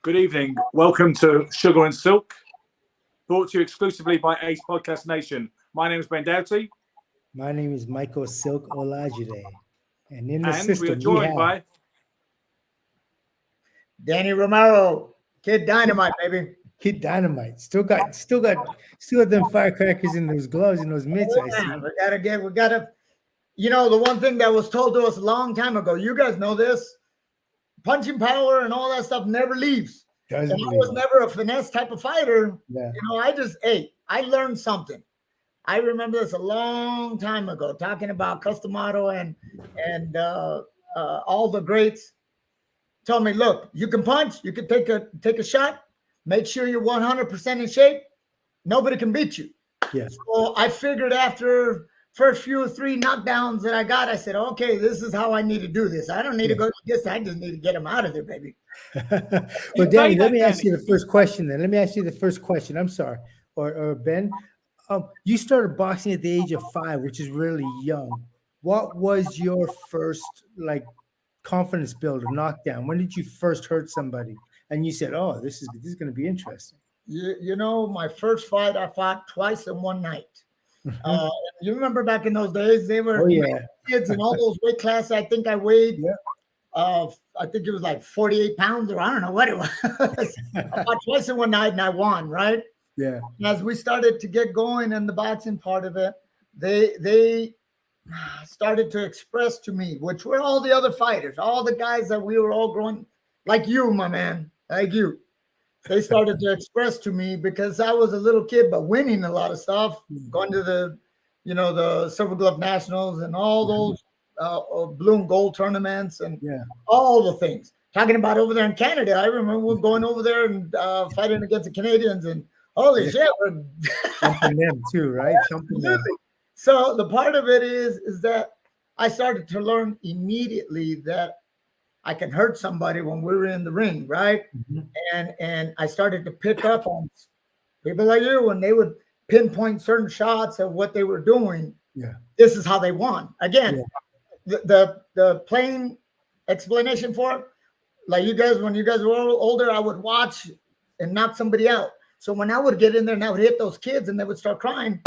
Good evening. Welcome to Sugar and Silk, brought to you exclusively by Ace Podcast Nation. My name is Ben Doughty. My name is Michael Silk Olajide. And in the And we are system, joined by Danny Romero, Kid Dynamite, baby. Kid Dynamite. Still got them firecrackers in those gloves and those mitts. I see. We gotta. The one thing that was told to us a long time ago. You guys know this. Punching power and all that stuff never leaves. And I was never a finesse type of fighter. Yeah. I learned something. I remember this a long time ago, talking about Customato and all the greats. Told me, look, you can punch, you can take a shot, make sure you're 100% in shape. Nobody can beat you. Yes. So I figured after first few 3 knockdowns that I got, I said, okay, this is how I need to do this. I don't need to go to this. I just need to get him out of there, baby. Well, Danny, let me ask you the first question then. Let me ask you the first question. I'm sorry. Or Ben, you started boxing at the age of 5, which is really young. What was your first, confidence builder, knockdown? When did you first hurt somebody? And you said, oh, this is going to be interesting. My first fight, I fought twice in one night. You remember back in those days, they were kids in all those weight classes. I think I weighed, I think it was like 48 pounds, or I don't know what it was. I fought twice in one night and I won, right? Yeah. And as we started to get going in the boxing part of it, they started to express to me, which were all the other fighters, all the guys that we were all growing, like you, my man, like you. They started to express to me because I was a little kid, but winning a lot of stuff, going to the Silver Glove Nationals and all those blue and gold tournaments and all the things. Talking about over there in Canada, I remember going over there and fighting against the Canadians, and holy shit, we're thumping them too, right? So the part of it is that I started to learn immediately that I can hurt somebody when we were in the ring, right? Mm-hmm. And I started to pick up on people like you when they would pinpoint certain shots of what they were doing. Yeah, this is how they won. Again, the plain explanation for it, like you guys, when you guys were older, I would watch and knock somebody out. So when I would get in there and I would hit those kids and they would start crying,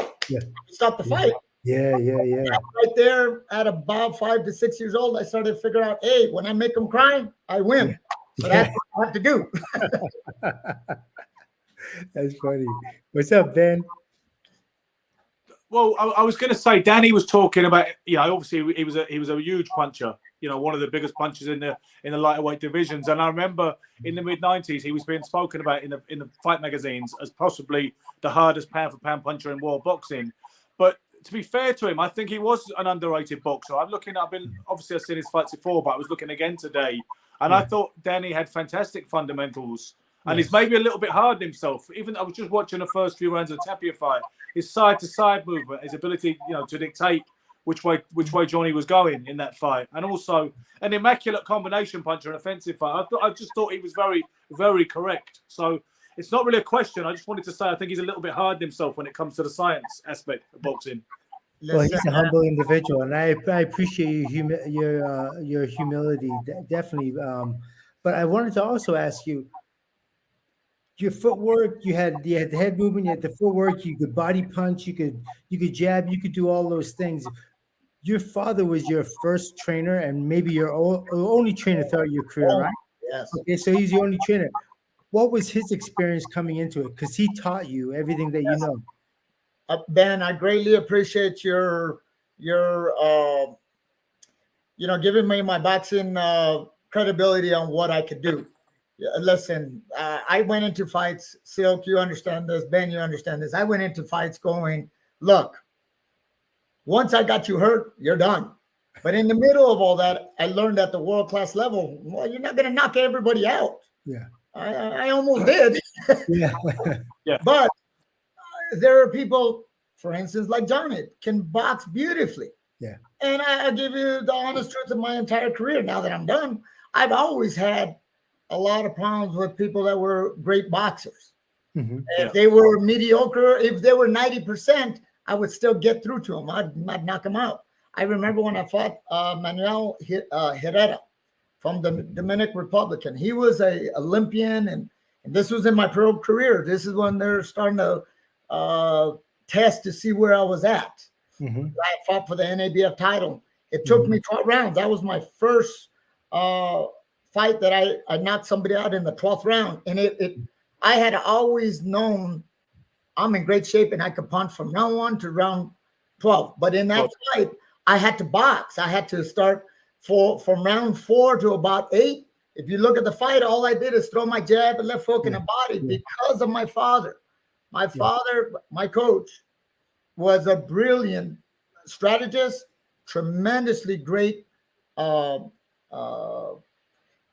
stop the fight. Yeah. Right there at about 5 to 6 years old, I started to figure out, hey, when I make them cry, I win. So that's what I have to do. That's funny. What's up, Ben? Well, I was going to say, Danny was talking about, obviously he was a huge puncher, one of the biggest punchers in the lighter weight divisions. And I remember in the mid-90s, he was being spoken about in the fight magazines as possibly the hardest pound for pound puncher in world boxing. But to be fair to him, I think he was an underrated boxer. Obviously I've seen his fights before, but I was looking again today, and I thought Danny had fantastic fundamentals, and he's maybe a little bit hard on himself. Even I was just watching the first few rounds of the Tapia fight, his side to side movement, his ability, to dictate which way Johnny was going in that fight, and also an immaculate combination puncher, an offensive fight. I just thought he was very, very correct. So it's not really a question. I just wanted to say I think he's a little bit hard on himself when it comes to the science aspect of boxing. Well, he's a humble individual, and I appreciate your humility, definitely. But I wanted to also ask you, your footwork. You had the head movement, you had the footwork. You could body punch. You could jab. You could do all those things. Your father was your first trainer, and maybe your only trainer throughout your career, right? Yes. Okay, so he's your only trainer. What was his experience coming into it? Because he taught you everything that you know. Ben, I greatly appreciate your giving me my boxing credibility on what I could do. Listen, I went into fights, Silk, you understand this, Ben, you understand this. I went into fights going, look, once I got you hurt, you're done. But in the middle of all that, I learned at the world-class level, well, you're not going to knock everybody out. Yeah. I almost did. Yeah. But there are people, for instance, like Johnny, can box beautifully. Yeah. And I give you the honest truth of my entire career. Now that I'm done, I've always had a lot of problems with people that were great boxers. Mm-hmm. If they were mediocre, if they were 90%, I would still get through to them. I'd knock them out. I remember when I fought Manuel Herrera from the Dominican Republic. And he was a Olympian, and this was in my pro career. This is when they're starting to test to see where I was at. Mm-hmm. I fought for the NABF title. It took me 12 rounds. That was my first fight that I knocked somebody out in the 12th round. And I had always known I'm in great shape and I could punch from round 1 to round 12. But in that fight, I had to box. I had to start from round 4 to about 8. If you look at the fight, all I did is throw my jab and left hook in the body because of my father. My father, my coach, was a brilliant strategist, tremendously great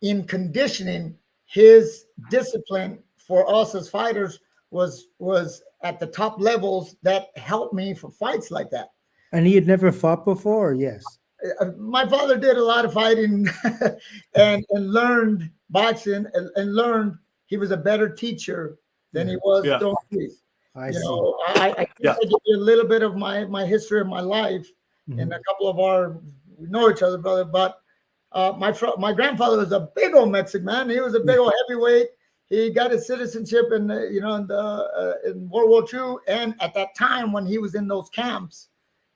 in conditioning. His discipline for us as fighters was at the top levels that helped me for fights like that. And he had never fought before, yes? My father did a lot of fighting and learned boxing and learned. He was a better teacher than he was throwing these. I give you a little bit of my history of my life, and a couple of we know each other, brother. But my grandfather was a big old Mexican man. He was a big old heavyweight. He got his citizenship in World War II, and at that time when he was in those camps,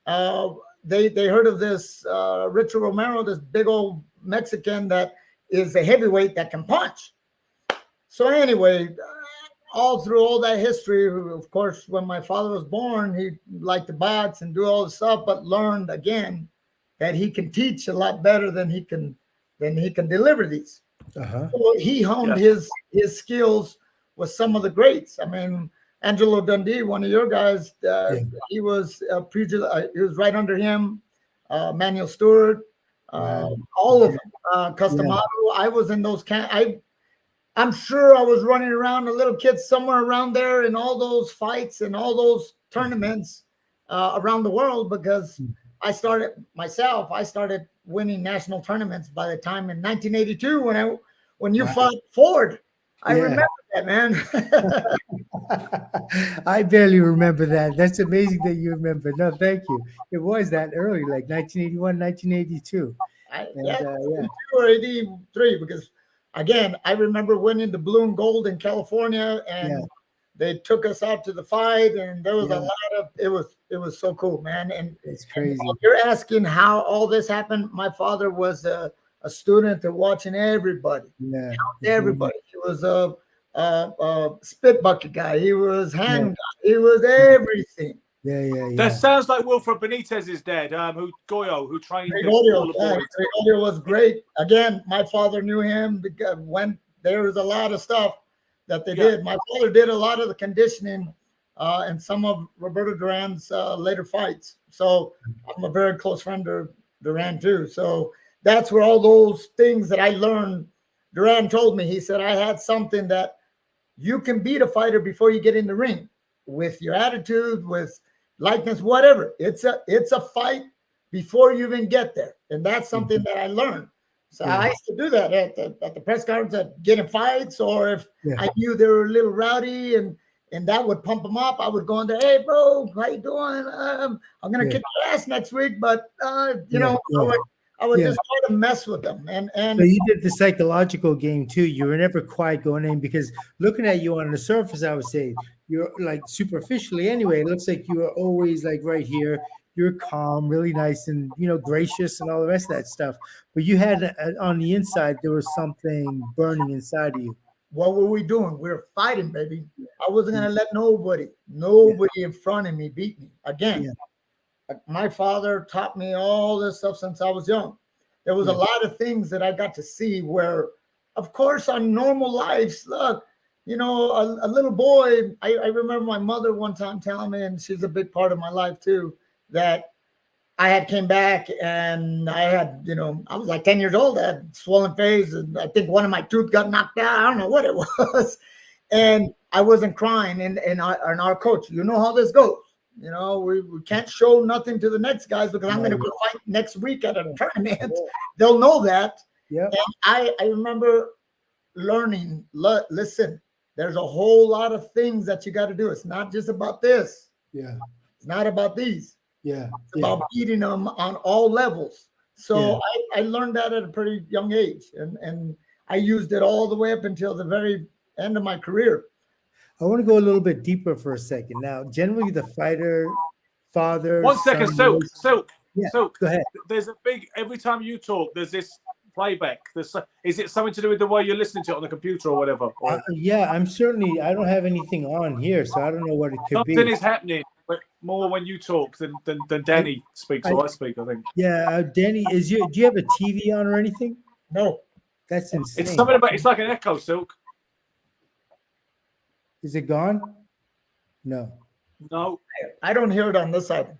they heard of this Richard Romero, this big old Mexican that is a heavyweight that can punch. So anyway, all through all that history, of course, when my father was born, he liked to box and do all the stuff, but learned again that he can teach a lot better than he can deliver these. So he honed his skills with some of the greats. I mean, Angelo Dundee, one of your guys, he was he was right under him. Manuel Stewart, all of them. Customado. I was in those camps. I'm sure I was running around a little kid somewhere around there in all those fights and all those tournaments around the world, because I started winning national tournaments by the time in 1982 when you fought Ford. I remember that, man. I barely remember that. That's amazing that you remember. No, thank you. It was that early, like 1981, 1982. Or 83, because again, I remember winning the blue and gold in California, and they took us out to the fight, and there was a lot of it was so cool, man. And it's crazy. And you're asking how all this happened. My father was a student of watching everybody. Everybody. He was a spit bucket guy. He was hand guy. He was everything. That sounds like Wilfred Benitez's dad, who trained Gregorio was great. Again, my father knew him because when there was a lot of stuff that they did. My father did a lot of the conditioning and some of Roberto Duran's later fights. So I'm a very close friend of Duran too. So that's where all those things that I learned. Duran told me, he said, I had something that you can beat a fighter before you get in the ring with your attitude, with likeness, whatever. It's a fight before you even get there. And that's something that I learned. So I used to do that at the press conference, at getting fights, or if I knew they were a little rowdy and that would pump them up, I would go in there, hey, bro, how you doing? I'm going to kick your ass next week. But, I would just try to mess with them. And so you did the psychological game too. You were never quite going in, because looking at you on the surface, I would say you're like superficially anyway, it looks like you were always like right here. You're calm, really nice, and gracious, and all the rest of that stuff. But you had on the inside, there was something burning inside of you. What were we doing? We were fighting, baby. I wasn't gonna let nobody in front of me beat me again. My father taught me all this stuff since I was young. There was a lot of things that I got to see where, of course, on normal lives, look, a little boy, I remember my mother one time telling me, and she's a big part of my life too, that I had came back and I had, I was like 10 years old, I had swollen face, and I think one of my tooth got knocked out. I don't know what it was. And I wasn't crying. And our coach, you know how this goes. We can't show nothing to the next guys, because I'm going to go fight next week at a tournament. They'll know that. And I remember learning, listen, there's a whole lot of things that you got to do. It's not just about this. It's not about these. It's about beating them on all levels. So I learned that at a pretty young age, and I used it all the way up until the very end of my career. I want to go a little bit deeper for a second. Now, generally, the fighter, father, 1 second, son, yeah, Silk. go ahead. There's a big, every time you talk, there's this playback. Is it something to do with the way you're listening to it on the computer or whatever? Or Yeah, I don't have anything on here, so I don't know what it could something be. is happening, but more when you talk than Danny speaks or I speak, I think. Yeah, Danny, do you have a TV on or anything? No. That's insane. It's something about, it's like an echo, Silk. Is it gone? No. No. I don't hear it on this side.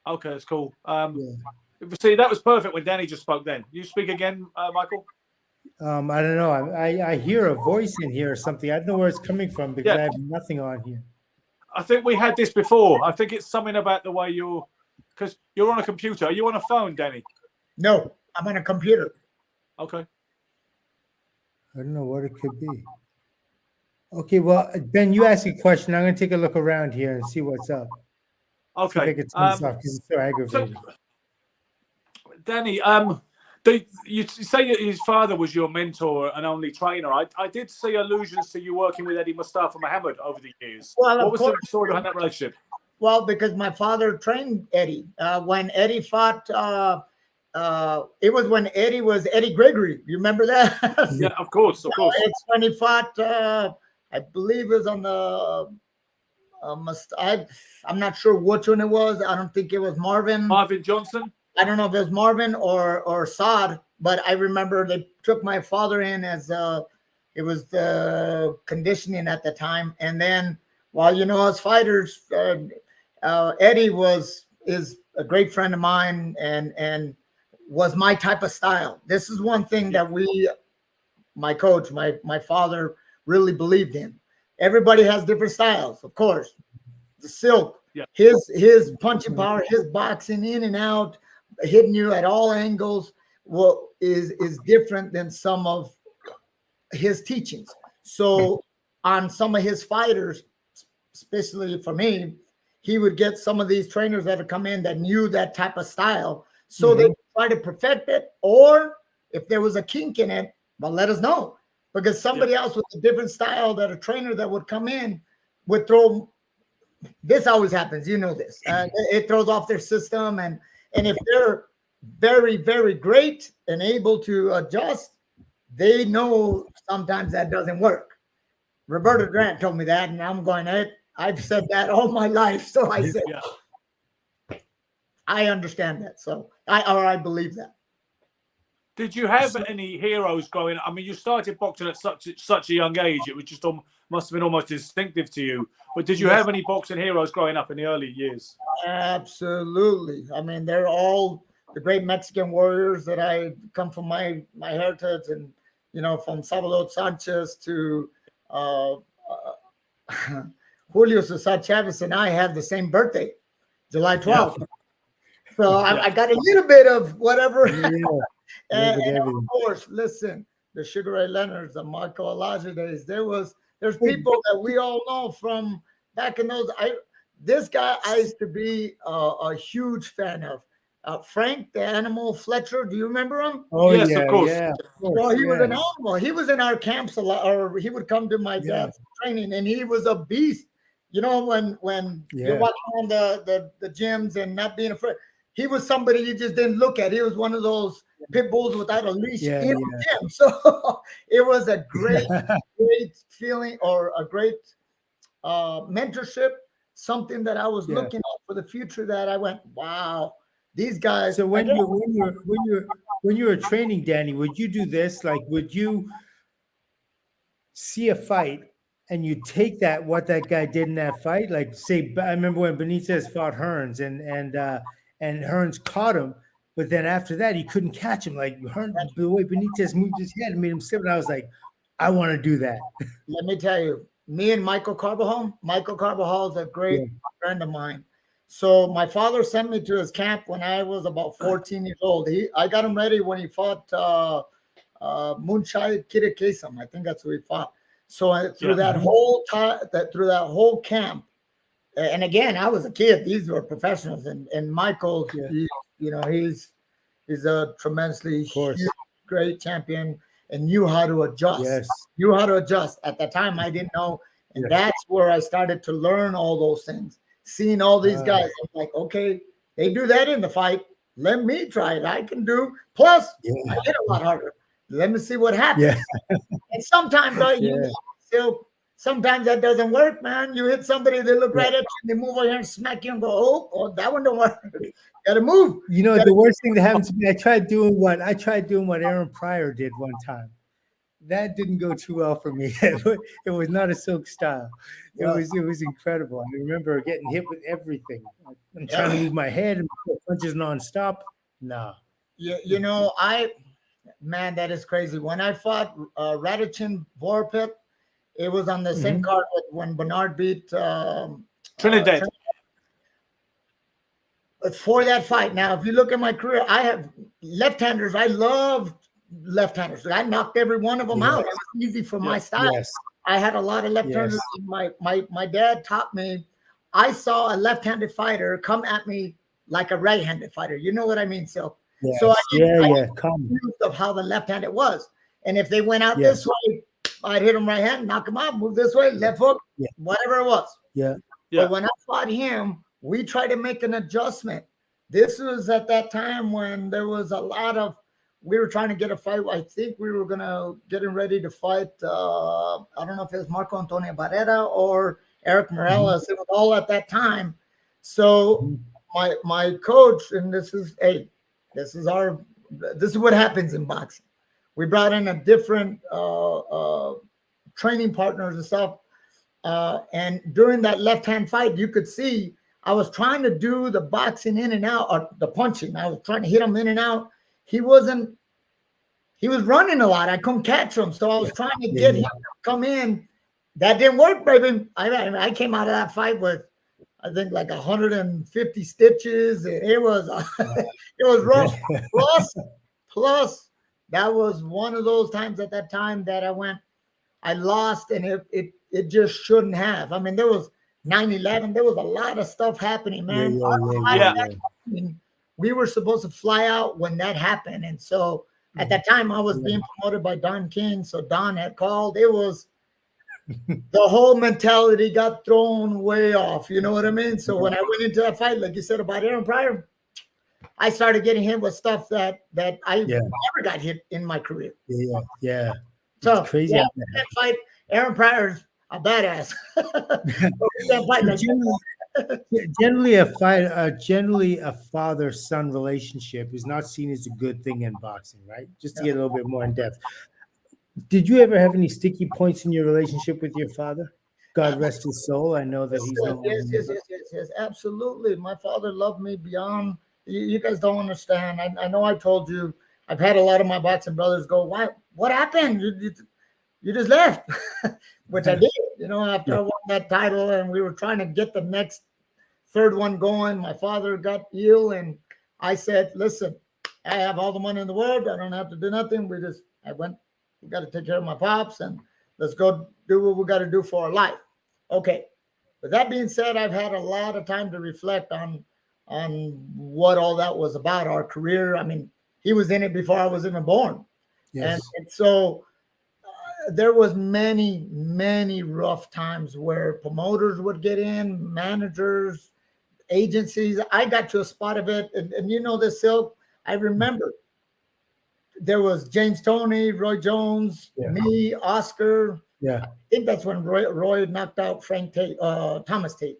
Okay, that's cool. Yeah. See, that was perfect when Danny just spoke then. You speak again, Michael? I don't know. I hear a voice in here or something. I don't know where it's coming from because I have nothing on here. I think we had this before. I think it's something about the way because you're on a computer. Are you on a phone, Danny? No, I'm on a computer. Okay. I don't know what it could be. Okay, well, Ben, you ask a question. I'm going to take a look around here and see what's up. Okay. See if I can turn this off because it's so aggravating. Danny, you say that his father was your mentor and only trainer. I did see allusions to you working with Eddie Mustafa Muhammad over the years. Well, what was the story behind that relationship? Well, because my father trained Eddie. When Eddie fought, it was when Eddie was Eddie Gregory. You remember that? Yeah, of course. It's when he fought, I believe it was on the, I'm not sure which one it was. I don't think it was Marvin. Marvin Johnson? I don't know if it was Marvin or Saad, but I remember they took my father in as it was the conditioning at the time. And then, well, you know, as fighters, Eddie is a great friend of mine and was my type of style. This is one thing that my coach, my father really believed in. Everybody has different styles, of course. The Silk, his punching power, his boxing in and out, hitting you at all angles, is different than some of his teachings. So on some of his fighters, especially for me, he would get some of these trainers that would come in that knew that type of style. So they try to perfect it, or if there was a kink in it, well, let us know. Because somebody else with a different style, that a trainer that would come in would throw. This always happens, you know this. It throws off their system, and if they're very, very great and able to adjust, they know sometimes that doesn't work. Roberto Grant told me that, and I'm going, I've said that all my life. So I said, I understand that. So I believe that. Did you have any heroes growing up? I mean, you started boxing at such a young age. It was just must have been almost instinctive to you. But did you have any boxing heroes growing up in the early years? Absolutely. I mean, they're all the great Mexican warriors that I come from my heritage, and you know, from Salvador Sanchez to Julio Cesar Chavez, and I have the same birthday, July 12th. Yeah. So I got a little bit of whatever. And of course, listen, the Sugar Ray Leonards, the Marco Elijah days. There's people that we all know from back in those. This guy I used to be a huge fan of. Frank the Animal Fletcher. Do you remember him? Oh yes, yeah, of course. Yeah. Well, he was an animal. He was in our camps a lot, or he would come to my dad's training, and he was a beast. You know, when you're walking around the gyms and not being afraid. He was somebody you just didn't look at. He was one of those pit bulls without a leash in the gym. So it was a great feeling, or a great mentorship, something that I was looking at for the future, that I went, wow, these guys. So when you were training, Danny, would you do this? Like, would you see a fight and you take what that guy did in that fight? Like, say, I remember when Benitez fought Hearns, and Hearns caught him, but then after that, he couldn't catch him. Like, Hearns, the way Benitez moved his head and made him slip, and I was like, I want to do that. Let me tell you, me and Michael Carbajal is a great friend of mine. So my father sent me to his camp when I was about 14 years old. I got him ready when he fought Moonshine Kitakesam. I think that's who he fought. So through that whole camp, and again, I was a kid. These were professionals, and Michael, you know, he's He's a tremendously course. huge, great champion and knew how to adjust. Yes. Knew how to adjust. At the time, I didn't know. And that's where I started to learn all those things. Seeing all these guys, I'm like, okay, they do that in the fight. Let me try it. I can do. Plus, I hit a lot harder. Let me see what happens. Yeah. And sometimes, sometimes that doesn't work, man. You hit somebody, they look right at you, and they move over here and smack you and go, oh, that one don't work. Gotta move. You know, the worst thing that happened to me, I tried doing what Aaron Pryor did one time. That didn't go too well for me. It was not a silk style. It was incredible. I remember getting hit with everything. I'm trying to move my head and punches nonstop. Nah. You know, man, that is crazy. When I fought Radichin Vorpit, it was on the same card when Bernard beat Trinidad. For that fight. Now, if you look at my career, I have left-handers. I loved left-handers. I knocked every one of them out. It was easy for my style. Yes. I had a lot of left-handers. My dad taught me. I saw a left-handed fighter come at me like a right-handed fighter. You know what I mean? So, yes. I confused of how the left-handed was. And if they went out this way, I'd hit them right hand, knock them out, move this way, left hook, whatever it was. Yeah. But when I fought him, we tried to make an adjustment. This was at that time when there was a lot of, we were trying to get a fight. I think we were getting ready to fight. I don't know if it was Marco Antonio Barrera or Eric Morales. It was all at that time. So my coach, and this is what happens in boxing. We brought in a different training partners and stuff. And during that left-hand fight, you could see I was trying to do the boxing in and out, or the punching. I was trying to hit him in and out. He was running a lot. I couldn't catch him. So I was trying to get him to come in. That didn't work, baby. I came out of that fight with, I think, like 150 stitches. It was rough. Plus, that was one of those times at that time that I lost, and it just shouldn't have. I mean, there was 9/11. There was a lot of stuff happening, man. We were supposed to fly out when that happened. And so at that time, I was being promoted by Don King. So Don had called. It was the whole mentality got thrown way off. You know what I mean? So when I went into that fight, like you said about Aaron Pryor, I started getting hit with stuff that I never got hit in my career. Yeah. So it's crazy. That fight, Aaron Pryor's a badass. Generally a father-son relationship is not seen as a good thing in boxing, right? Just to get a little bit more in depth. Did you ever have any sticky points in your relationship with your father? God rest his soul. I know that he's yes, absolutely. My father loved me beyond. You guys don't understand. I know I told you. I've had a lot of my boxing brothers go, "Why? What happened? You just left," which I did. You know, after I won that title, and we were trying to get the next third one going. My father got ill, and I said, "Listen, I have all the money in the world. I don't have to do nothing. I went. We got to take care of my pops, and let's go do what we got to do for our life." Okay. With that being said, I've had a lot of time to reflect on what all that was about, our career. I mean, he was in it before I was even born. Yes. And so there was many rough times where promoters would get in, managers, agencies. I got to a spot of it. And you know this, Silk, I remember there was James Toney, Roy Jones, me, Oscar. Yeah. I think that's when Roy knocked out Thomas Tate.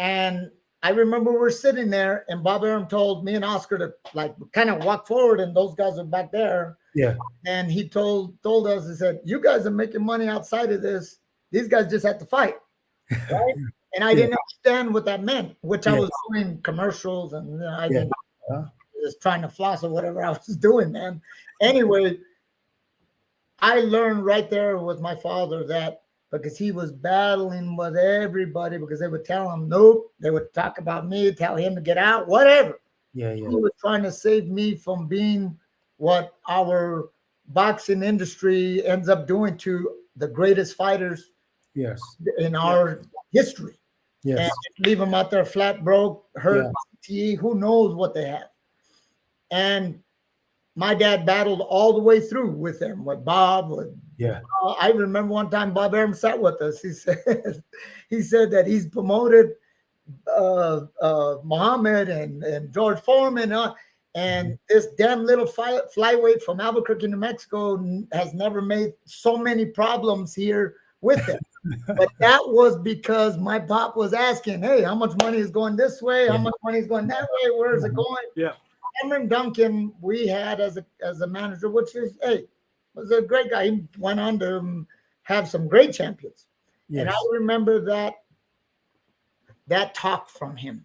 And I remember we're sitting there, and Bob Arum told me and Oscar to like kind of walk forward, and those guys are back there. Yeah. And he told us, he said, "You guys are making money outside of this. These guys just have to fight." Right? And I didn't understand what that meant, which I was doing commercials, and I didn't was trying to floss or whatever I was doing, man. Anyway, I learned right there with my father that because he was battling with everybody because they would tell him nope, they would talk about me, tell him to get out, whatever. Yeah. He was trying to save me from being what our boxing industry ends up doing to the greatest fighters in our history. Yes. And leave them out there flat, broke, hurt, CTE, who knows what they have. And my dad battled all the way through with them, with Bob. I remember one time Bob Arum sat with us. He said that he's promoted Muhammad and George Foreman, and this damn little flyweight from Albuquerque, New Mexico, has never made so many problems here with him. But that was because my pop was asking, hey, how much money is going this way? How much money is going that way? Where is it going? Yeah. Cameron Duncan, we had as a manager, which is, was a great guy. He went on to have some great champions. Yes. And I remember that talk from him.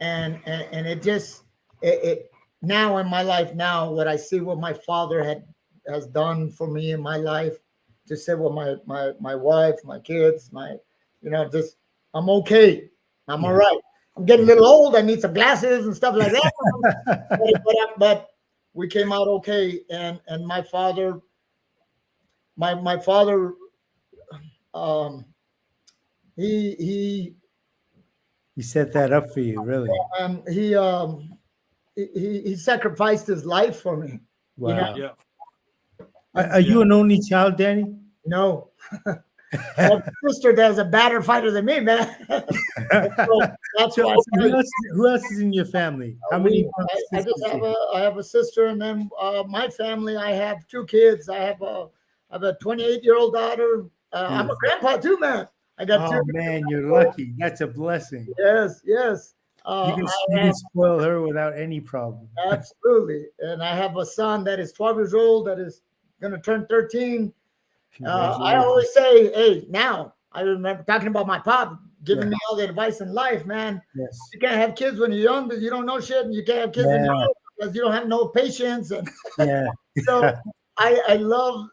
And it just, it now in my life now, what I see what my father has done for me in my life, to say what my wife, my kids, just I'm okay. I'm all right. I'm getting a little old. I need some glasses and stuff like that. but we came out okay. And my father, he set that up for you, really. He sacrificed his life for me. Wow. You know? Yeah. Are you an only child, Danny? No. I have a sister that's a better fighter than me, man. So that's why. Who else is in your family? How many? I have a sister, and then my family. I have 2 kids. I have a 28-year-old daughter. I'm a grandpa too, man. I got 2. Oh man, you're lucky. That's a blessing. Yes. You can spoil her without any problem. Absolutely. And I have a son that is 12 years old that is going to turn 13. I always say, hey, now I remember talking about my pop giving me all the advice in life, man. Yes. You can't have kids when you're young because you don't know shit, and you can't have kids when you're old because you don't have no patience. And so I love.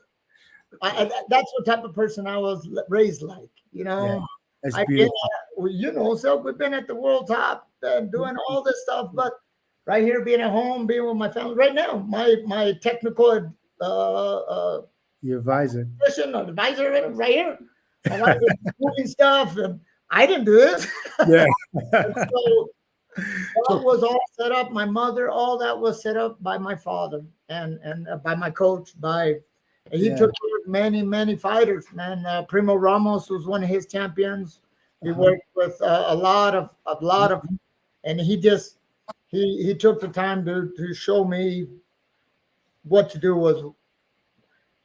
That's what type of person I was raised like. You know, that's beautiful. So we've been at the world top and doing all this stuff, but right here, being at home, being with my family. Right now, my technical your advisor right here. I moving stuff, and I didn't do this. Yeah. So that was all set up. My mother, all that was set up by my father and by my coach. He took care of many fighters. Man, Primo Ramos was one of his champions. He worked with a lot of, and he took the time to show me what to do. Was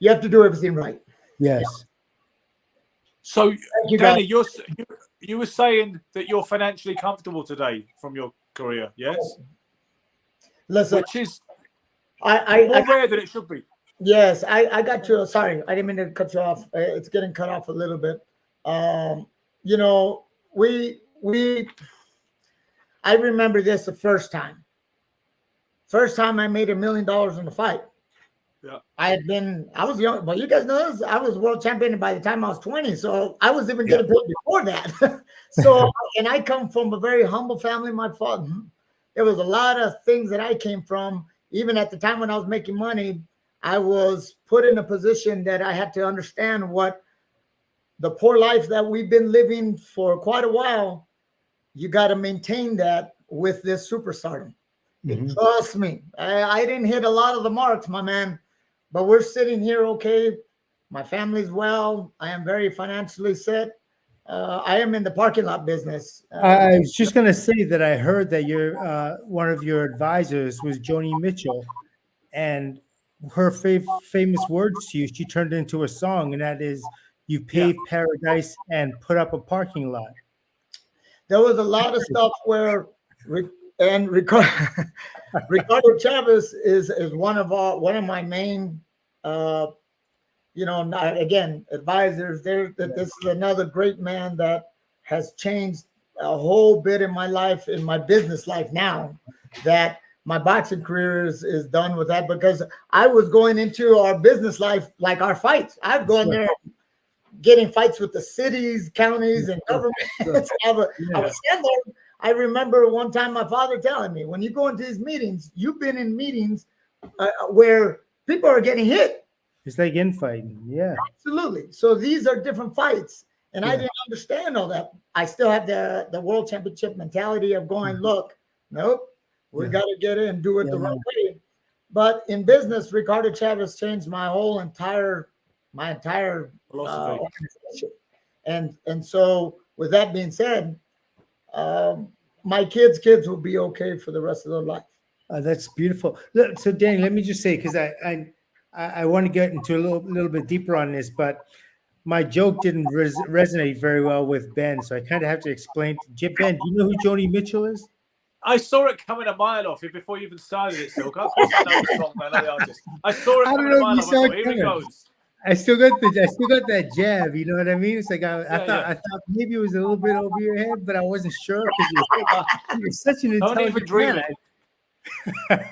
you have to do everything right. Yes. So, Danny, you were saying that you're financially comfortable today from your career, yes? Listen, which is I more rare than it should be. Yes, I got you. Sorry, I didn't mean to cut you off. It's getting cut off a little bit. I remember this the first time. First time I made $1 million in a fight. Yeah. I was young, but you guys know this. I was world champion by the time I was 20. So I was even getting paid before that. So, and I come from a very humble family. My father, there was a lot of things that I came from. Even at the time when I was making money, I was put in a position that I had to understand what the poor life that we've been living for quite a while. You got to maintain that with this superstardom. Trust me, I didn't hit a lot of the marks, my man, but we're sitting here okay. My family's well. I am very financially set. I am in the parking lot business. I was just going to say that I heard that one of your advisors was Joni Mitchell, and her famous words to you, she turned into a song, and that is, "You paved paradise and put up a parking lot." There was a lot of stuff where, and Ricardo Chavez is one of my main, again, advisors. This is another great man that has changed a whole bit in my life, in my business life now, that my boxing career is done with that, because I was going into our business life like our fights. I'd go in there getting fights with the cities, counties, and governments. I would stand there. I remember one time my father telling me, when you go into these meetings, you've been in meetings where people are getting hit. It's like infighting. Yeah. Absolutely. So these are different fights. And I didn't understand all that. I still have the world championship mentality of going, look, Nope. We Yeah. got to get in and do it the Yeah. right way. But in business, Ricardo Chavez changed my entire Philosophy. organization. And so, with that being said, um, my kids will be okay for the rest of their life. That's beautiful. Look, so Danny, let me just say, because I want to get into a little bit deeper on this, but my joke didn't resonate very well with Ben, so I kind of have to explain. Ben, do you know who Joni Mitchell is? I saw it coming a mile off you before you even started it, Silk. Of course I know the song, man. I know the artist. I saw it I don't coming know a if mile you off. I saw thought, it here he coming. goes. I still got that jab. You know what I mean? It's like I Yeah. thought maybe it was a little bit over your head, but I wasn't sure because you're such an Don't even intelligent dream man. it.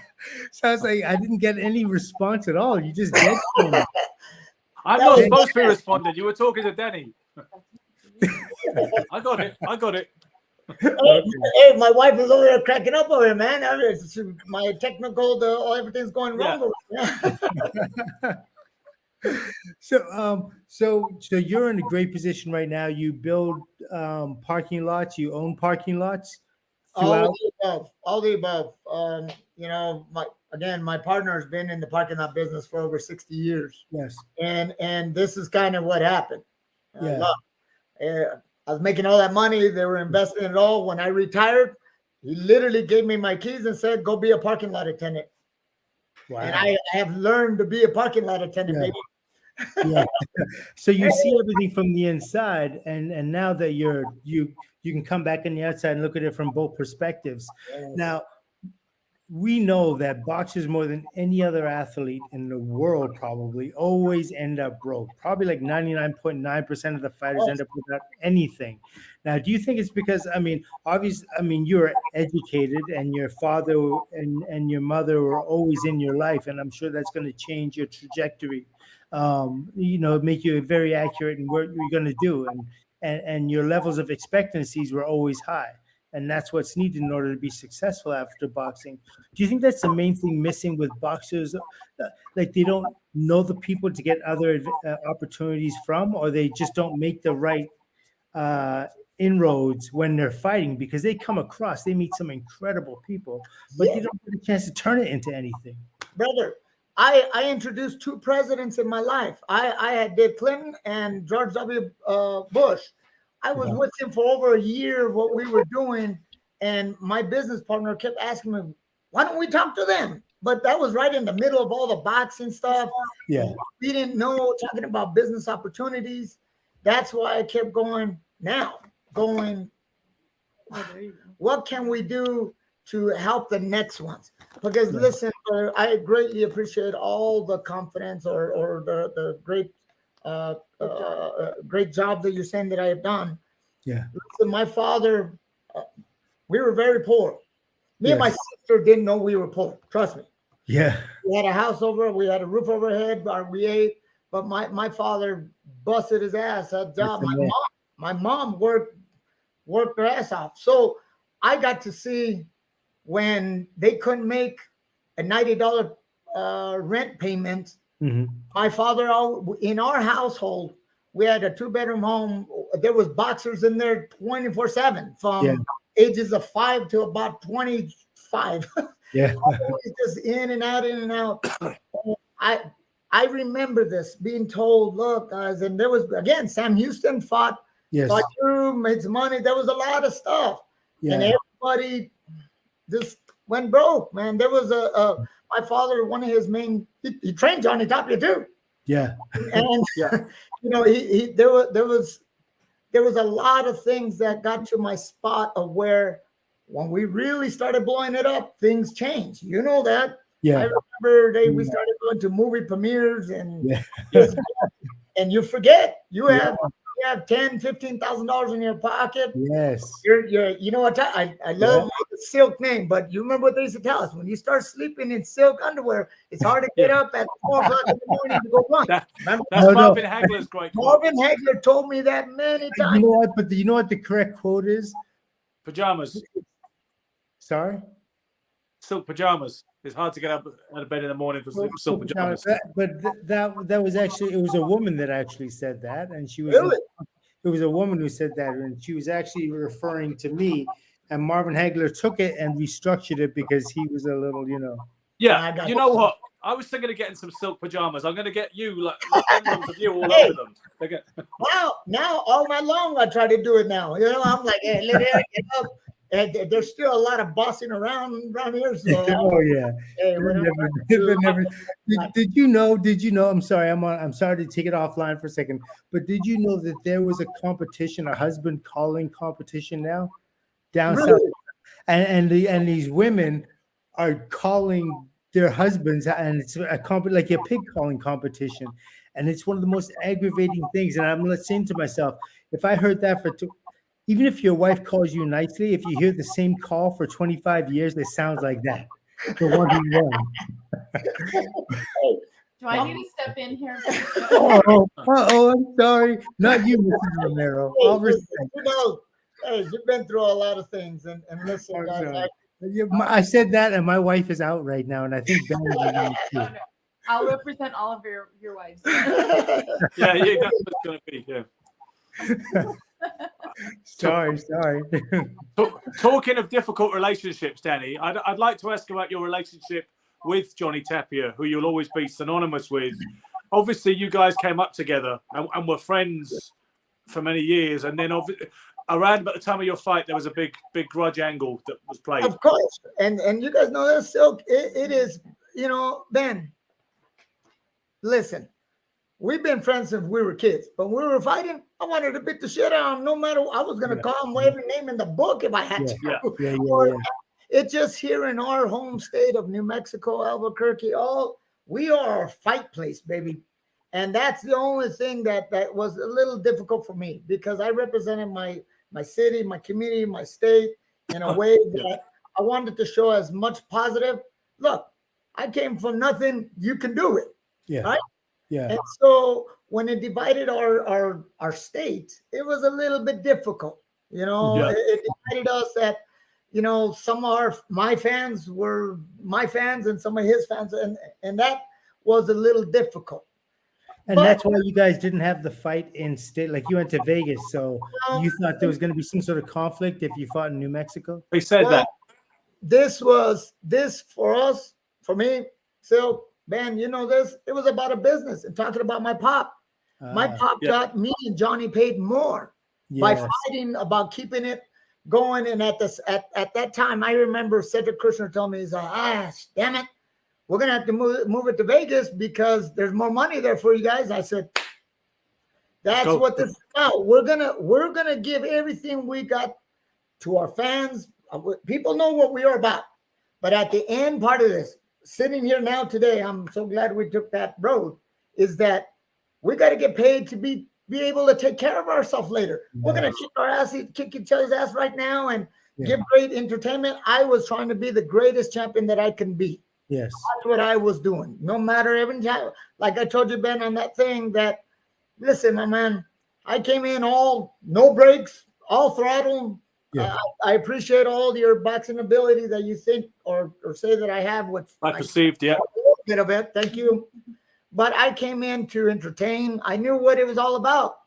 So I was like, I didn't get any response at all. You just dead me. I'm That not was- supposed to be responding. You were talking to Danny. I got it. Hey, my wife is over there cracking up over here, man. My technical, everything's going wrong. So you're in a great position right now. You build parking lots. You own parking lots throughout. All the above. My partner has been in the parking lot business for over 60 years. Yes. And this is kind of what happened. Yeah. I was making all that money. They were investing it all. When I retired, he literally gave me my keys and said, go be a parking lot attendant. Wow. And I have learned to be a parking lot attendant, baby. Yeah. So you see everything from the inside, and now that you can come back on the outside and look at it from both perspectives. Yes. Now, we know that boxers, more than any other athlete in the world, probably always end up broke. Probably like 99.9% of the fighters end up without anything. Now, do you think it's because, you're educated and your father and your mother were always in your life, and I'm sure that's going to change your trajectory, make you very accurate in what you're going to do. And your levels of expectancies were always high. And that's what's needed in order to be successful after boxing. Do you think that's the main thing missing with boxers? Like they don't know the people to get other opportunities from, or they just don't make the right inroads when they're fighting, because they meet some incredible people, but they don't get a chance to turn it into anything. Brother, I introduced two presidents in my life. I had Bill Clinton and George W. Bush. I was with him for over a year of what we were doing, and my business partner kept asking me, why don't we talk to them? But that was right in the middle of all the boxing stuff. Yeah. We didn't know, talking about business opportunities. That's why I kept going, what can we do to help the next ones? Because listen, I greatly appreciate all the confidence or the great great job that you're saying that I have done. Yeah. Listen, my father, we were very poor. Me and my sister didn't know we were poor. Trust me. Yeah. We had a house we had a roof overhead, we ate, but my father busted his ass at job. My mom worked her ass off. So I got to see when they couldn't make a $90 rent payment. Mm-hmm. My father, in our household, we had a 2-bedroom home. There was boxers in there 24/7 from ages of 5 to about 25. Yeah. Just in and out. I remember this being told, look, guys, and there was, again, Sam Houston fought through, made some money. There was a lot of stuff. Yeah. And everybody just went broke, man. There was my father, one of his main, he trained Johnny Tapia too. Yeah. And there was a lot of things that got to my spot of where when we really started blowing it up, things changed. You know that. Yeah. I remember we started going to movie premieres and and you forget you have $10,000-$15,000 in your pocket. Yes. You know what? I love the Silk name, but you remember what they used to tell us: when you start sleeping in silk underwear, it's hard to get up at 4 o'clock in the morning to go run. That's Marvin Hagler's great quote. Marvin Hagler told me that many times. You know what? But you know what the correct quote is? Pajamas. Sorry? Silk pajamas. It's hard to get up out of bed in the morning for silk pajamas. That was actually, it was a woman that actually said that, and she was Really? It was a woman who said that, and she was actually referring to me, and Marvin Hagler took it and restructured it because he was a little, Yeah, you know what? I was thinking of getting some silk pajamas. I'm going to get you like emblems of you all over them. Now, all night long, I try to do it now. I'm like, hey, let Eric get up. And there's still a lot of bossing around here. So, oh yeah. Hey, did you know? I'm sorry. I'm sorry to take it offline for a second. But did you know that there was a competition, a husband calling competition now down south, and these women are calling their husbands, and it's like a pig calling competition, and it's one of the most aggravating things. And I'm saying to myself, if I heard that even if your wife calls you nicely, if you hear the same call for 25 years, it sounds like that. The one who won. Do I need to step in here? I'm sorry. Not you, Mrs. Romero. All respect. Hey, you've been through a lot of things, and listen, guys. I said that, and my wife is out right now, and I think Ben is too. No. I'll represent all of your wives. Yeah, that's what it's going to be. Yeah. Sorry. Talking of difficult relationships, Danny, I'd like to ask about your relationship with Johnny Tapia, who you'll always be synonymous with. Obviously, you guys came up together and were friends for many years, and then around about the time of your fight, there was a big grudge angle that was played. Of course, and you guys know that, Silk. It is, Ben. Listen, we've been friends since we were kids, but when we were fighting, I wanted to beat the shit out of him. No matter, I was going to call him every name in the book if I had to. Yeah. It's just here in our home state of New Mexico, Albuquerque. We are a fight place, baby. And that's the only thing that was a little difficult for me, because I represented my city, my community, my state in a way that I wanted to show as much positive. Look, I came from nothing. You can do it. Yeah. Right? Yeah. And so when it divided our state, it was a little bit difficult. It divided us that, some of my fans were my fans and some of his fans, and that was a little difficult. And that's why you guys didn't have the fight in state. Like, you went to Vegas, so you thought there was going to be some sort of conflict if you fought in New Mexico? They said that. This for us, for me, Silk, man, it was about a business and talking about my pop. My pop got me and Johnny paid more by fighting about keeping it going. And at that time, I remember Cedric Kushner telling me, he's like, damn it, we're going to have to move it to Vegas because there's more money there for you guys. I said, that's what this is about. We're gonna give everything we got to our fans. People know what we are about. But at the end part of this, sitting here now today, I'm so glad we took that road, is that we got to get paid to be able to take care of ourselves later. Yeah. We're going to kick each other's ass right now and give great entertainment. I was trying to be the greatest champion that I can be. Yes. That's what I was doing. No matter every time, like I told you, Ben, on that thing that, listen, my man, I came in no breaks, all throttle. Yeah. I appreciate all your boxing ability that you think or say that I have. Which I perceived, a little bit of it. Thank you. But I came in to entertain. I knew what it was all about.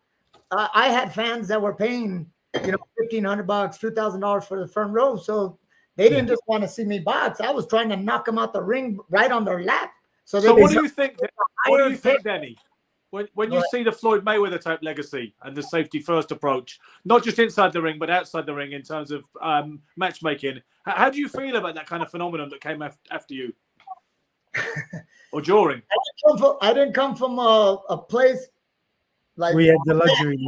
I had fans that were paying, $1,500, $2,000 for the front row. So they didn't just want to see me box. I was trying to knock them out the ring right on their lap. So what do you think? What do you think, Danny? When you see the Floyd Mayweather type legacy and the safety first approach, not just inside the ring but outside the ring in terms of matchmaking, how do you feel about that kind of phenomenon that came after you or during? I didn't come from a place like we had the luxury.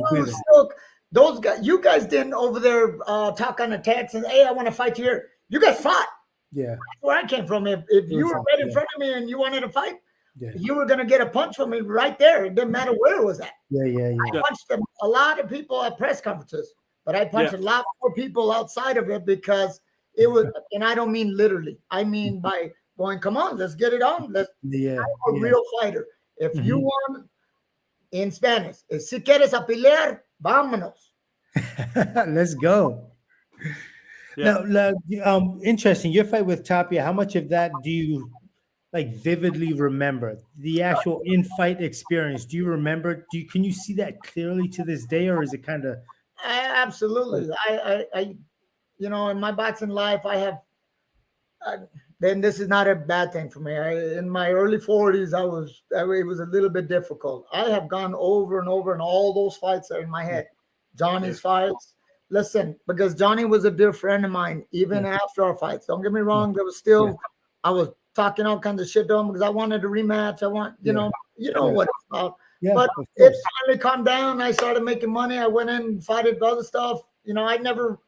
Those guys, you guys didn't over there talk on the text and hey, I want to fight you here. You guys fought. Yeah, that's where I came from. If you were right in front of me and you wanted to fight. Yeah. You were going to get a punch from me right there. It didn't matter where it was at. Yeah. I punched a lot of people at press conferences, but I punched a lot more people outside of it because it was, and I don't mean literally. I mean by going, come on, let's get it on. I'm a real fighter. If you want, in Spanish, si quieres a pelear, vámonos. Let's go. Yeah. Now, interesting. Your fight with Tapia, how much of that do you vividly remember? The actual in-fight experience, do you remember? Can you see that clearly to this day, or is it kind of? Absolutely. I you know, in my boxing life, I have. Then this is not a bad thing for me. In my early 40s, it was a little bit difficult. I have gone over and over, and all those fights are in my head. Johnny's fights. Listen, because Johnny was a dear friend of mine, even after our fights. Don't get me wrong. There was still, I was talking all kinds of shit to him because I wanted a rematch. I want, you know what it's about. Yeah, but of it course. finally calmed down. I started making money. I went in and fought other stuff. You know, I never.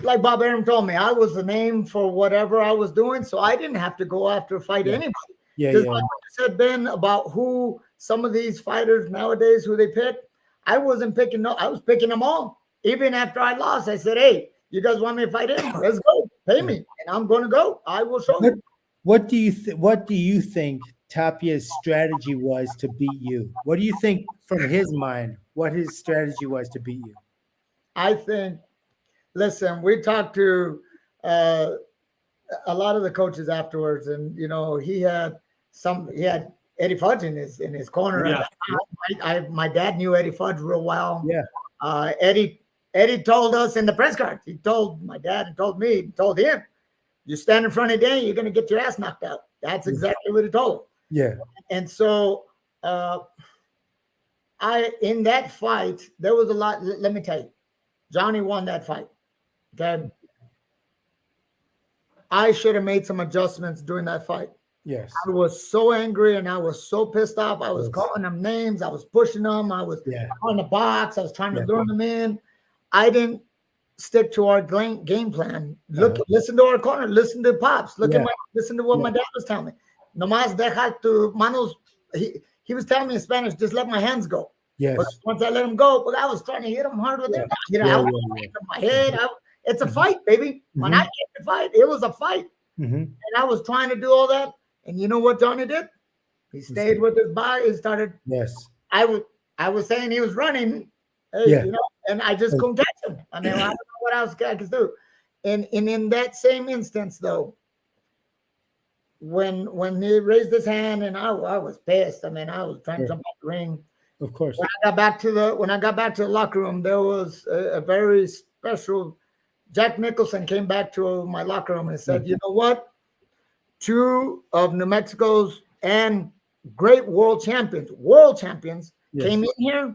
Like Bob Arum told me, I was the name for whatever I was doing, so I didn't have to go after fight anybody. Just like you said, Ben, about who some of these fighters nowadays who they pick, I wasn't picking. No, I was picking them all. Even after I lost, I said, "Hey, you guys want me to fight him? Let's go. Pay me, and I'm going to go. I will show you." What do you think Tapia's strategy was to beat you? What do you think from his mind? What his strategy was to beat you? I think. Listen, we talked to a lot of the coaches afterwards, and you know, he had Eddie Fudge in his corner. Yeah. My dad knew Eddie Fudge real well. Yeah. Eddie told us in the press card. He told my dad and told me, and told him, "You stand in front of Danny, you're going to get your ass knocked out." That's exactly what he told him. Yeah. And so, in that fight, there was a lot. Let me tell you, Johnny won that fight. Okay. I should have made some adjustments during that fight. Yes. I was so angry and I was so pissed off. I was calling them names. I was pushing them. I was on the box. I was trying to lure them in. I didn't stick to our game plan. Listen to our corner. Listen to Pops. Listen to what my dad was telling me. Nomás deja tu manos. He was telling me in Spanish, just let my hands go. Yes. But once I let him go, but I was trying to hit him hard with it. You know, I was in my head. It's a fight, baby. When I get to fight, it was a fight. And I was trying to do all that. And you know what Johnny did? He stayed with his body. He started. Yes. I was saying he was running. Hey, you know, and I just couldn't catch him. I mean, I don't know what else I could do. And in that same instance, though, when he raised his hand and I was pissed. I mean, I was trying to jump out the ring. Of course. When I got back to the locker room, there was a very special. Jack Nicholson came back to my locker room and said, "You know what? Two of New Mexico's and great world champions came in here.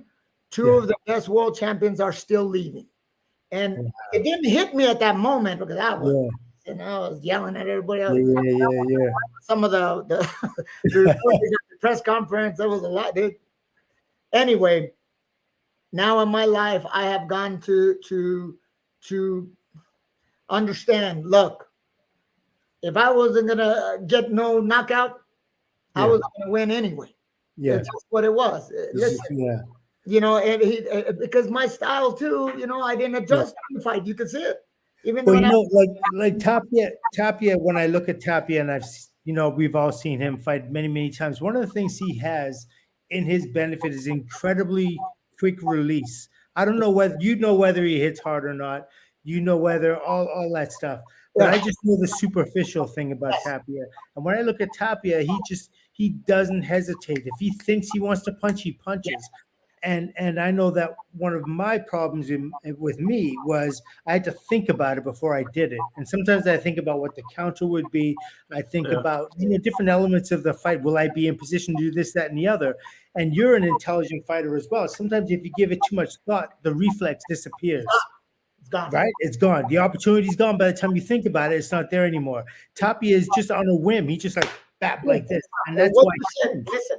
Two of the best world champions are still leaving." And it didn't hit me at that moment because I was, I was yelling at everybody else. Some of the press conference, there was a lot. Anyway, now in my life, I have gone to understand. Look, if I wasn't gonna get no knockout, I was gonna win anyway. It's just what it was. Listen, you know, and because my style too, you know, I didn't adjust in the fight. You could see it. Even well, you know, like Tapia. When I look at Tapia, and we've all seen him fight many times. One of the things he has in his benefit is incredibly quick release. I don't know whether he hits hard or not. You know whether all that stuff. But I just know the superficial thing about Tapia. And when I look at Tapia, he doesn't hesitate. If he thinks he wants to punch, he punches. And I know that one of my problems with me was I had to think about it before I did it. And sometimes I think about what the counter would be. I think about different elements of the fight. Will I be in position to do this, that, and the other? And you're an intelligent fighter as well. Sometimes if you give it too much thought, the reflex disappears. It's gone. Right? It's gone. The opportunity's gone. By the time you think about it, it's not there anymore. Tapia is just on a whim. He just like this. And that's why. Listen,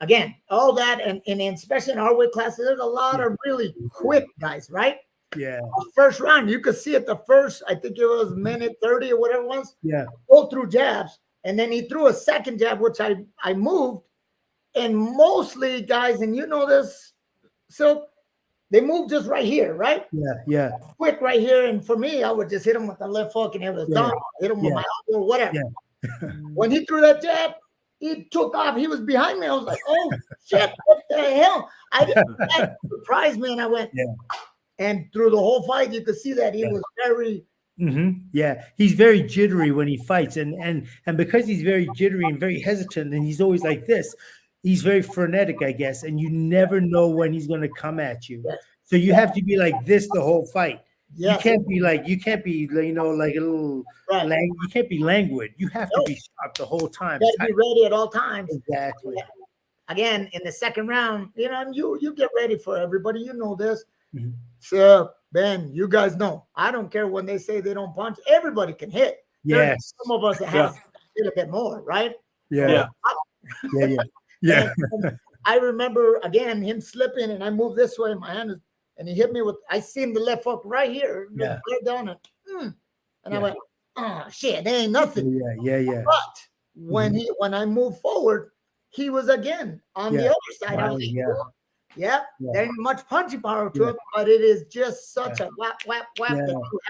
again, all that, and especially in our weight classes, there's a lot of really quick guys, right? Yeah. The first round, you could see it. The first, I think it was minute 30 or whatever it was. Yeah. Go through jabs, and then he threw a second jab, which I moved, and mostly guys, and you know this, so they move just right here, right? Yeah. Quick right here, and for me, I would just hit him with the left hook, and it was done. Hit him with my elbow, whatever. Yeah. When he threw that jab, he took off. He was behind me. I was like, "Oh shit! What the hell?" That surprised me, and I went. Yeah. And through the whole fight, you could see that he was very. Yeah, he's very jittery when he fights, and because he's very jittery and very hesitant, and he's always like this. He's very frenetic, I guess, and you never know when he's going to come at you. Yes. So you have to be like this the whole fight. Yes. You can't be, you know, like a little, Right. you can't be languid. You have to No. be sharp the whole time. You got to be ready at all times. Exactly. Again, in the second round, you know, you get ready for everybody. You know this. Mhm. So, Ben, you guys know. I don't care when they say they don't punch. Everybody can hit. There's Yes. some of us that have a little bit more, right? Yeah. Yeah. Yeah. And I remember again him slipping, and I moved this way. My hand is, and he hit me with. I seen the left hook right here, Yeah. right down it, and I Yeah. went, "Oh shit, there ain't nothing." Yeah. But when I moved forward, he was again on the other side. I was like, yeah, there ain't much punching power to it, but it is just such a whap that you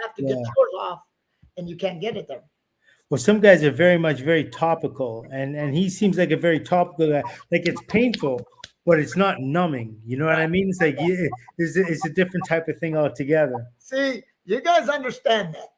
have to get yours off, and you can't get it there. Well, some guys are very topical, and he seems like a very topical guy. Like it's painful, but it's not numbing. You know what I mean? It's like it's a different type of thing altogether. See, you guys understand that.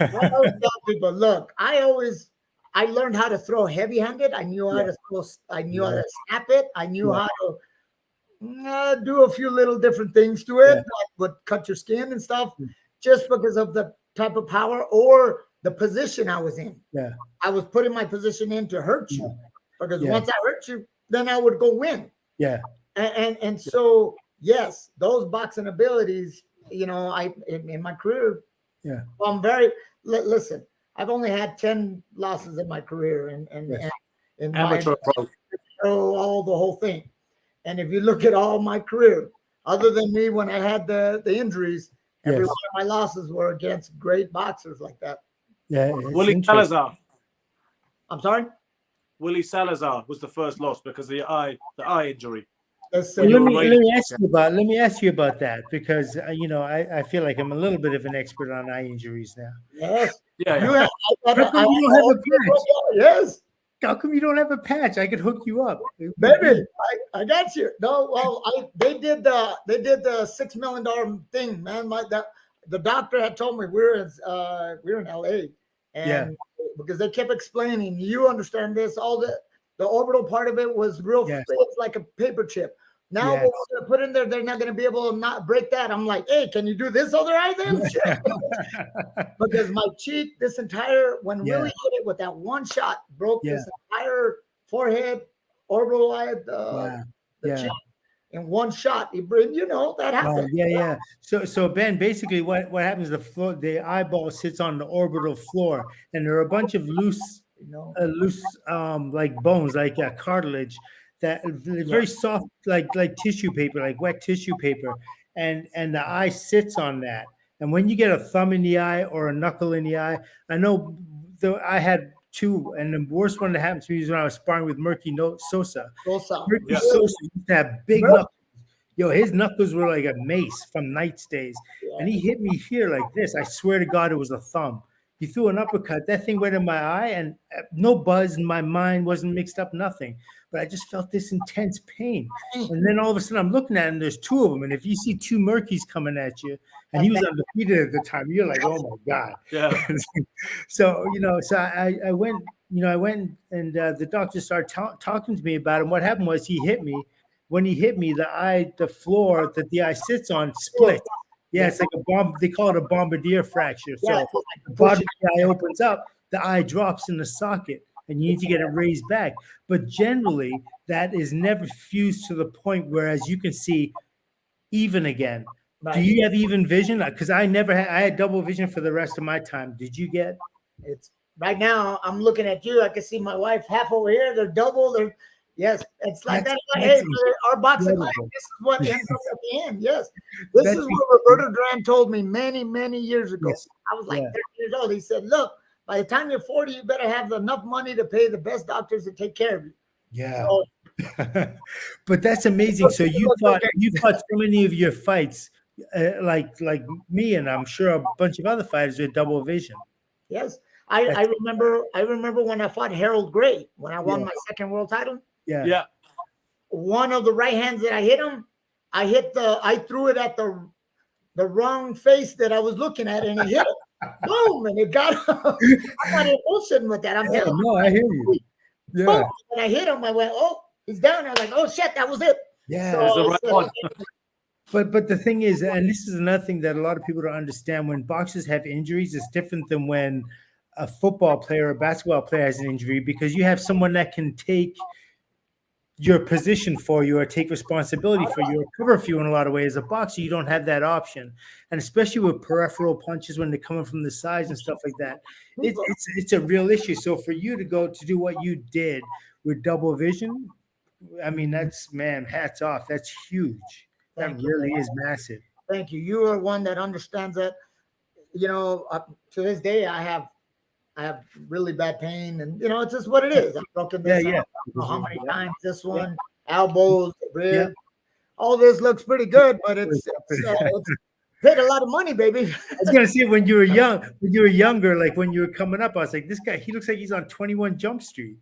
I always tell people, look, I learned how to throw heavy-handed. I knew how to throw. I knew how to snap it. I knew how to do a few little different things to it, that would cut your skin and stuff, just because of the type of power or the position I was in. Yeah, I was putting my position in to hurt you, because once I hurt you, then I would go win. Yeah, and so yes, those boxing abilities, you know, in my career, I'm very listen. I've only had 10 losses in my career, and in amateur pro. all the whole thing. And if you look at all my career, other than me when I had the injuries, every one of my losses were against great boxers like that. Yeah, Willie Salazar. I'm sorry? Willie Salazar was the first loss because of the eye injury. Well, let me ask you about that, because you know, I feel like I'm a little bit of an expert on eye injuries now. Yes. Yeah. How come you don't have a patch? Yes. How come you don't have a patch? I could hook you up, baby. I got you. No, well, they did the $6 million thing, man. The doctor had told me we're in LA, and because they kept explaining, you understand this, all the orbital part of it was real Yes. it's like a paper chip. Now what we're gonna put in there, they're not gonna be able to not break that. I'm like, hey, can you do this other eye then? Because my cheek, this entire Willie hit it with that one shot, broke this entire forehead, orbital eye, the cheek in one shot. You know that happens. So Ben, basically what happens, the eyeball sits on the orbital floor, and there are a bunch of loose like bones, like cartilage, that very soft, like tissue paper, like wet tissue paper, and the eye sits on that. And when you get a thumb in the eye or a knuckle in the eye, I know I had two, and the worst one that happened to me was when I was sparring with Murky Sosa. Murky Sosa used to have big knuckles. Yo, his knuckles were like a mace from Knight's days, and he hit me here like this. I swear to God, it was a thumb. He threw an uppercut. That thing went in my eye, and no buzz in my mind, wasn't mixed up, nothing. But I just felt this intense pain. And then all of a sudden I'm looking at him, there's two of them. And if you see two Murkies coming at you, and he was undefeated at the time, you're like, oh my God. Yeah. So I went, and the doctor started talking to me about it. And what happened was he hit me. When he hit me, the floor that the eye sits on split. Yeah, it's like a bomb. They call it a bombardier fracture. So the bottom of the eye opens up, the eye drops in the socket, and you need to get it raised back. But generally, that is never fused to the point where, as you can see, even again. Right. Do you have even vision? Because I never had. I had double vision for the rest of my time. Did you get? It's right now. I'm looking at you. I can see my wife half over here. They're double. Yes, it's like that. Hey, our boxing life, this is what ends up at the end. Yes, this is what Roberto Duran told me many years ago. Yes. I was like 30 years old. He said, look, by the time you're 40, you better have enough money to pay the best doctors to take care of you. Yeah. So, but that's amazing. So you fought so many of your fights, like me, and I'm sure a bunch of other fighters with double vision. Yes. I remember when I fought Harold Gray, when I won my second world title. Yeah. One of the right hands that I hit him, I threw it at the wrong face that I was looking at, and he hit it. Boom, and it got I'm not bullshitting with that. I'm telling you. No, I hear you. Yeah. Boom, and I hit him. I went, oh, he's down. I was like, oh shit, that was it. Yeah. So the right one. But the thing is, and this is another thing that a lot of people don't understand, when boxers have injuries, it's different than when a football player or a basketball player has an injury, because you have someone that can take your position for you or take responsibility for you or cover for you in a lot of ways. As a boxer, you don't have that option. And especially with peripheral punches when they're coming from the sides and stuff like that, it's a real issue. So for you to go to do what you did with double vision, I mean, that's, man, hats off. That's huge. That Thank you, really man. is massive. Thank you. You are one that understands that. You know, to this day, I have really bad pain, and you know, it's just what it is. I've broken this. Yeah. I don't know how many times. This one, elbows, ribs. Yeah. All this looks pretty good, but it's paid a lot of money, baby. I was gonna say, when you were younger, like when you were coming up, I was like, this guy, he looks like he's on 21 Jump Street.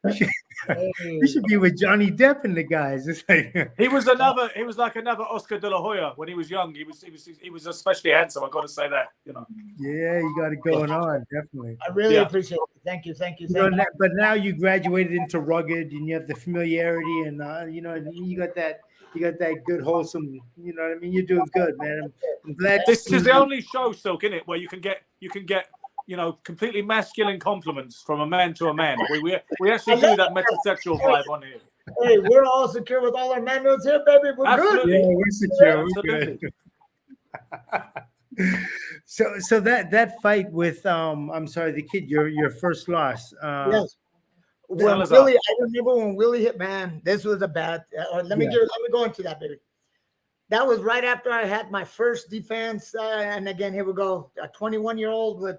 He should be with Johnny Depp and the guys. It's like he was like another Oscar de la Hoya when he was young. He was especially handsome. I got to say that, you know. Yeah, you got it going on, definitely. I really appreciate it. Thank you. But now you graduated into rugged, and you have the familiarity, and you know, you got that good wholesome. You know what I mean? You're doing good, man. I'm glad. This is the only show, Silk, isn't it, where you can get you know, completely masculine compliments from a man to a man. We actually do that metrosexual vibe on here. Hey, we're all secure with all our manuals here, baby. We're Absolutely. good. Yeah, we're secure. Absolutely. So that fight with I'm sorry, the kid, your first loss. Yes. When Salazar. Willie, I remember when Willie hit, man, this was a bad. Let me go into that, baby. That was right after I had my first defense, and again, here we go, a 21-year-old with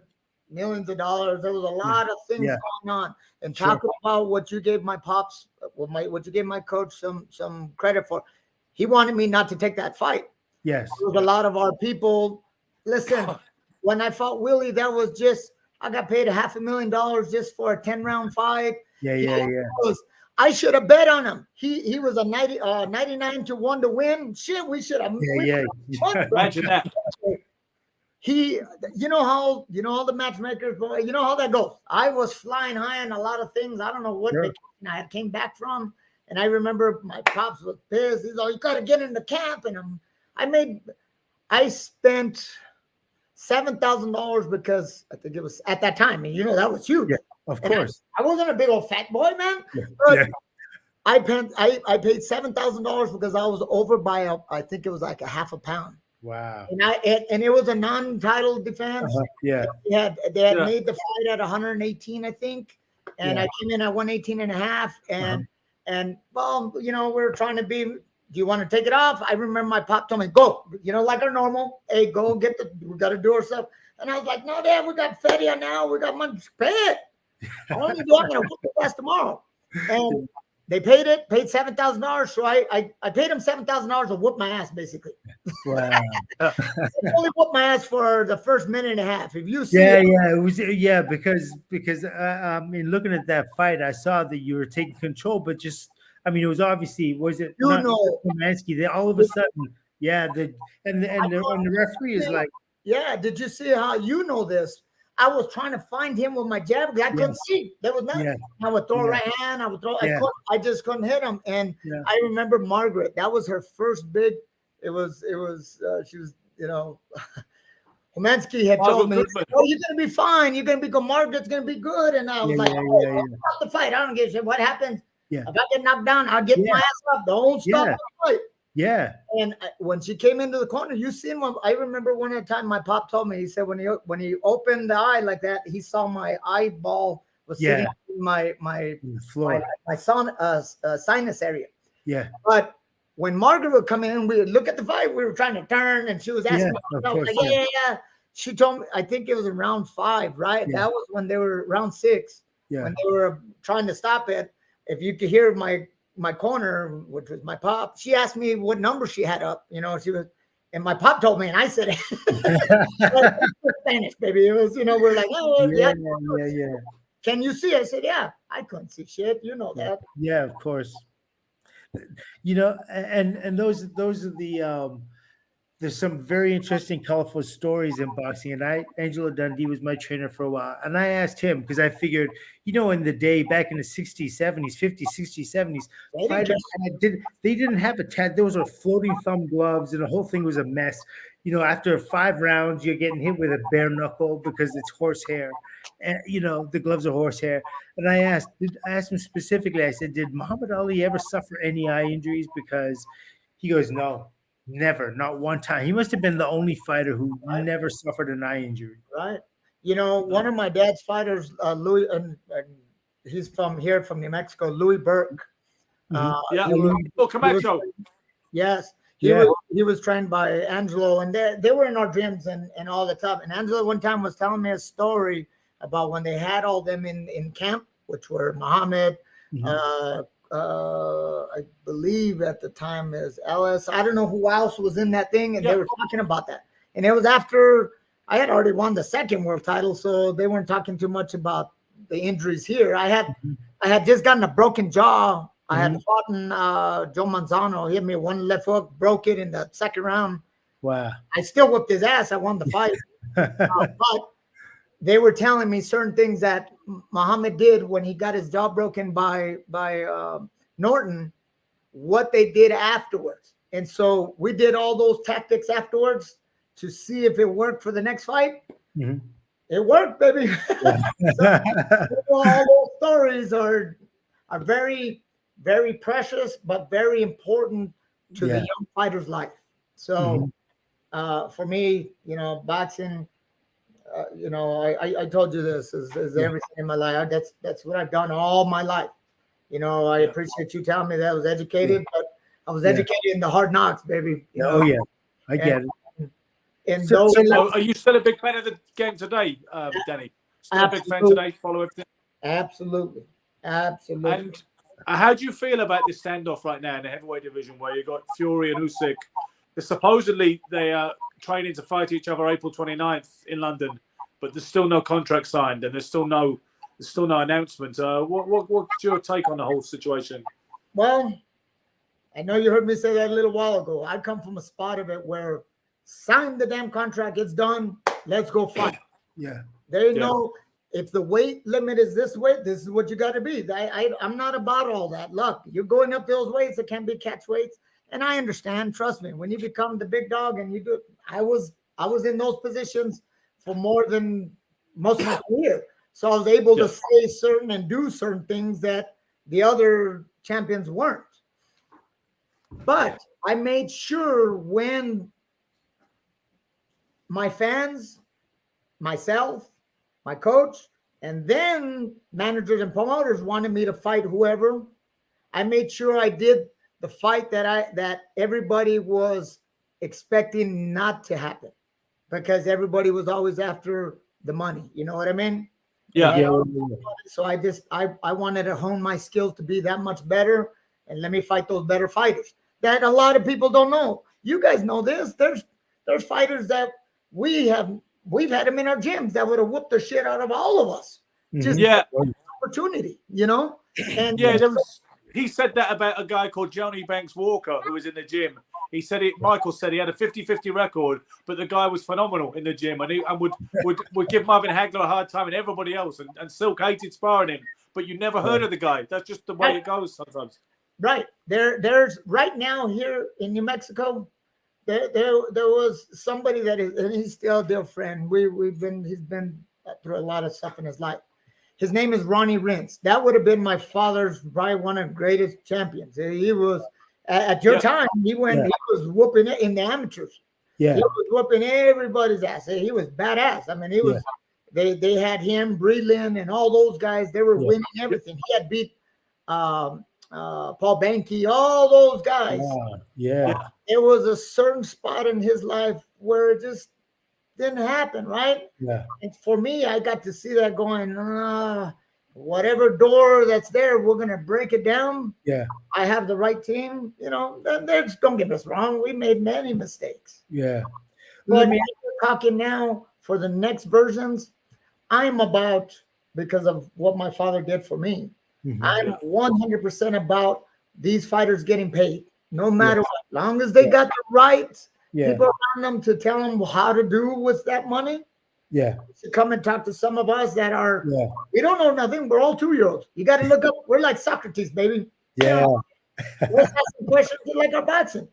millions of dollars. There was a lot of things going on, and talking about what you gave my pops, what you gave my coach some credit for. He wanted me not to take that fight. Yes, there was a lot of our people. Listen, when I fought Willie, that was just, I got paid $500,000 just for a 10-round fight. Yeah. I should have bet on him. He was a 99 to 1 to win. Shit, we should have. Yeah. Imagine that. You know all the matchmakers, boy, you know how that goes. I was flying high on a lot of things. I don't know what I came back from. And I remember my pops was pissed. He's like, you got to get in the camp. And I spent $7,000 because I think it was at that time. And you know, that was huge. Yeah, of course. I wasn't a big old fat boy, man. I paid $7,000 because I was over by I think it was like a half a pound. Wow. And it was a non-title defense. Yeah. They had made the fight at 118, I think. And I came in at 118 and a half. And well, you know, we were trying to be, do you want to take it off? I remember my pop told me, go, you know, like our normal. Hey, go we got to do our stuff. And I was like, no, Dad, we got Fedia now. We got money. Pay it. I want to do, I'm going to whoop your ass tomorrow. And they paid $7,000. So I paid them $7,000 to whoop my ass, basically. Wow. I only whooped my ass for the first minute and a half. If you see it was because I mean, looking at that fight, I saw that you were taking control, but just, I mean, it was obviously, was it Romansky? They all of a sudden, the referee is like, did you see how you know this? I was trying to find him with my jab. I couldn't see. There was nothing. I would throw right hand. I would throw. I just couldn't hit him. And I remember Margaret. That was her first big. It was. She was. You know, Romansky had told me, "Oh, you're gonna be fine. You're gonna be good. Margaret's gonna be good." And I was like, "Stop the fight. I don't give a shit. What happens? If I get knocked down, I'll get my ass up. Don't stop the fight." Yeah. And when she came into the corner, you seen one. I remember one at a time my pop told me, he said when he opened the eye like that, he saw my eyeball was sitting in my floor, my sinus area. Yeah. But when Margaret would come in, we would look at the fight. We were trying to turn, and she was asking me, She told me, I think it was in round 5, right? That was when they were round 6. Yeah. When they were trying to stop it. If you could hear my corner, which was my pop, she asked me what number she had up. You know, she was, and my pop told me, and I said, Spanish, baby. It was, you know, we're like, yeah. Can you see? I said, yeah. I couldn't see shit. You know that. Yeah, of course. You know, and those are the there's some very interesting, colorful stories in boxing. And Angelo Dundee was my trainer for a while. And I asked him because I figured, in the day back in the 60s, 70s, 50s, 60s, 70s, fighters they didn't have a tat. Those were floating thumb gloves, and the whole thing was a mess. After 5 rounds, you're getting hit with a bare knuckle because it's horsehair. And the gloves are horsehair. And I asked him specifically, I said, did Muhammad Ali ever suffer any eye injuries? Because he goes, no. Never, not one time. He must have been the only fighter who never suffered an eye injury. Right. One of my dad's fighters, Louis, and he's from New Mexico, Louis Burke. Camacho. Yes. He was trained by Angelo, and they were in our gyms and all the time. And Angelo one time was telling me a story about when they had all them in camp, which were Muhammad, I believe at the time is Ellis. I don't know who else was in that thing, and they were talking about that. And it was after I had already won the second world title, so they weren't talking too much about the injuries here. I had just gotten a broken jaw. I had fought in Joe Manzano. He hit me one left hook, broke it in the second round. Wow. I still whipped his ass. I won the fight. But they were telling me certain things that Muhammad did when he got his jaw broken by Norton, what they did afterwards. And so we did all those tactics afterwards to see if it worked for the next fight. It worked, baby. So, all those stories are very, very precious, but very important to the young fighter's life. So for me, boxing, I told you this is everything in my life. That's what I've done all my life. I appreciate you telling me that I was educated, but I was educated in the hard knocks, baby. I get it. And so are you still a big fan of the game today, Danny? Still a big fan today? Follow everything? Absolutely. And how do you feel about this standoff right now in the heavyweight division, where you got Fury and Usyk? Supposedly they are training to fight each other April 29th in London, but there's still no contract signed and there's still no announcement. What's your take on the whole situation? Well, I know you heard me say that a little while ago. I come from a spot of it where sign the damn contract, it's done, let's go fight. They know if the weight limit is this weight, this is what you got to be. I'm not about all that. Look, you're going up those weights, it can't be catch weights. And I understand, trust me, when you become the big dog and you do it, I was in those positions for more than most of my career. So I was able to say certain and do certain things that the other champions weren't. But I made sure when my fans, myself, my coach, and then managers and promoters wanted me to fight whoever, I made sure I did the fight that everybody was expecting not to happen, because everybody was always after the money. You know what I mean? So I wanted to hone my skills to be that much better, and let me fight those better fighters that a lot of people don't know. You guys know this. There's fighters that we've had them in our gyms that would have whooped the shit out of all of us. Just opportunity, And he said that about a guy called Johnny Banks Walker who was in the gym. He said Michael said he had a 50-50 record, but the guy was phenomenal in the gym and would give Marvin Hagler a hard time and everybody else. And Silk hated sparring him, but you never heard of the guy. That's just the way it goes sometimes. Right. There's right now here in New Mexico, there was somebody that is, and he's still a dear friend. He's been through a lot of stuff in his life. His name is Ronnie Rintz. That would have been my father's probably one of the greatest champions. He was at your time. He was whooping it in the amateurs. He was whooping everybody's ass. He was badass. I mean, he was. They had him, Breedlin, and all those guys. They were winning everything. He had beat Paul Banke, all those guys. There was a certain spot in his life where it just didn't happen, right? And for me, I got to see that going, whatever door that's there, we're going to break it down. I have the right team. Don't get us wrong. We made many mistakes. But we're talking now for the next versions. I'm about, because of what my father did for me, I'm 100% about these fighters getting paid, no matter what. Long as they got the right Yeah. people around them to tell them how to do with that money. Yeah. To come and talk to some of us that are, Yeah. we don't know nothing. We're all 2-year-olds. You got to look up. We're like Socrates, baby. Yeah. Let's ask some questions like our boxing.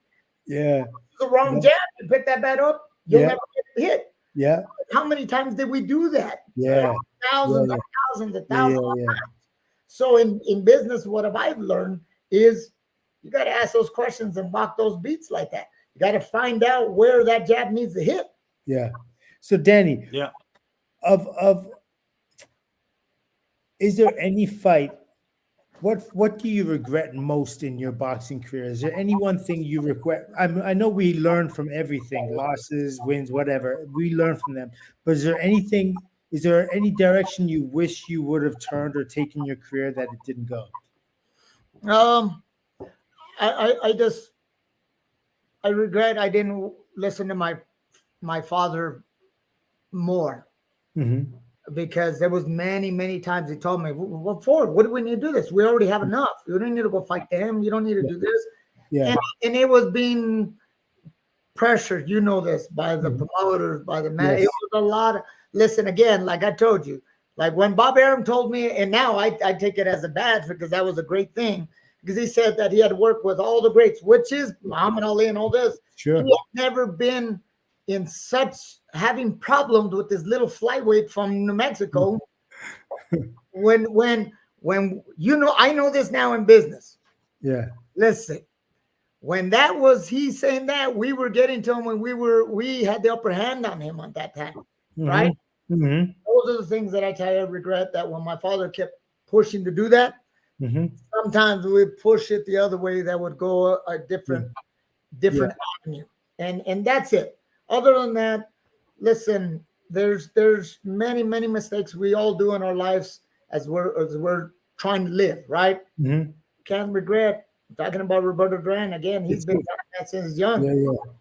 Yeah. The wrong jab, you pick that bat up, you'll never get hit. Yeah. How many times did we do that? Yeah. Thousands Yeah. and thousands and thousands of Yeah. times. So in business, what have I learned is you got to ask those questions and walk those beats like that. You got to find out where that jab needs to hit. Yeah. So Danny, Yeah. Of is there any fight? What do you regret most in your boxing career? Is there any one thing you regret? I know we learn from everything, losses, wins, whatever. We learn from them. But is there anything? Is there any direction you wish you would have turned or taken your career that it didn't go? I regret I didn't listen to my father more. Mm-hmm. Because there was many times he told me, "What for? What do we need to do this? We already have enough. You don't need to go fight them. You don't need to do this." Yeah. And it was being pressured, you know this, by the promoters, by the man. Yes. It was a lot of, listen, again, like I told you, like when Bob Arum told me, and now I take it as a badge because that was a great thing, because he said that he had worked with all the greats, which is Muhammad Ali and all this. Sure. He had never been in such having problems with this little flyweight from New Mexico. when you know, I know this now in business. Yeah. Listen, when that was he saying that, we were getting to him when we had the upper hand on him at that time, right? Mm-hmm. Those are the things that I tell you I regret, that when my father kept pushing to do that, sometimes we push it the other way, that would go a different avenue. And that's it. Other than that, listen, there's many mistakes we all do in our lives as we're trying to live, right? Can't regret. I'm talking about Roberto Duran again. He's been doing that since young.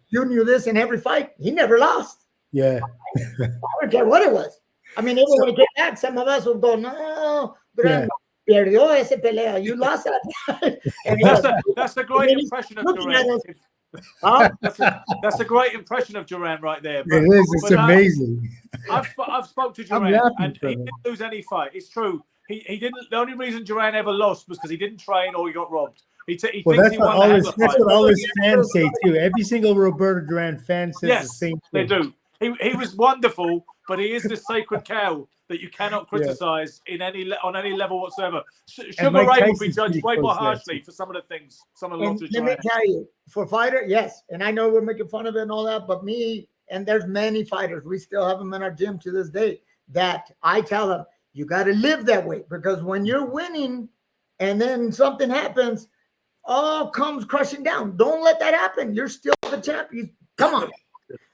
You knew this in every fight. He never lost. Yeah. I don't care what it was. I mean, even when he came back, some of us would go, "No, Duran perdió ese pelea. You lost that." That's a great impression of Duran. That's a great impression of Duran right there. But, it is. It's amazing. I've spoke to Duran, and he didn't lose any fight. It's true. He didn't. The only reason Duran ever lost was because he didn't train or he got robbed. He thinks he won the that's what all his fans say too. Every single Roberto Duran fan says the same thing. They do. He was wonderful, but he is the sacred cow that you cannot criticize on any level whatsoever. Sugar Ray would be judged way more harshly for some of the things. Some of the losses. Let me tell you, for fighter, yes, and I know we're making fun of it and all that, but me and there's many fighters, we still have them in our gym to this day, that I tell them, you got to live that way, because when you're winning and then something happens, all comes crushing down. Don't let that happen. You're still the champion. Come on.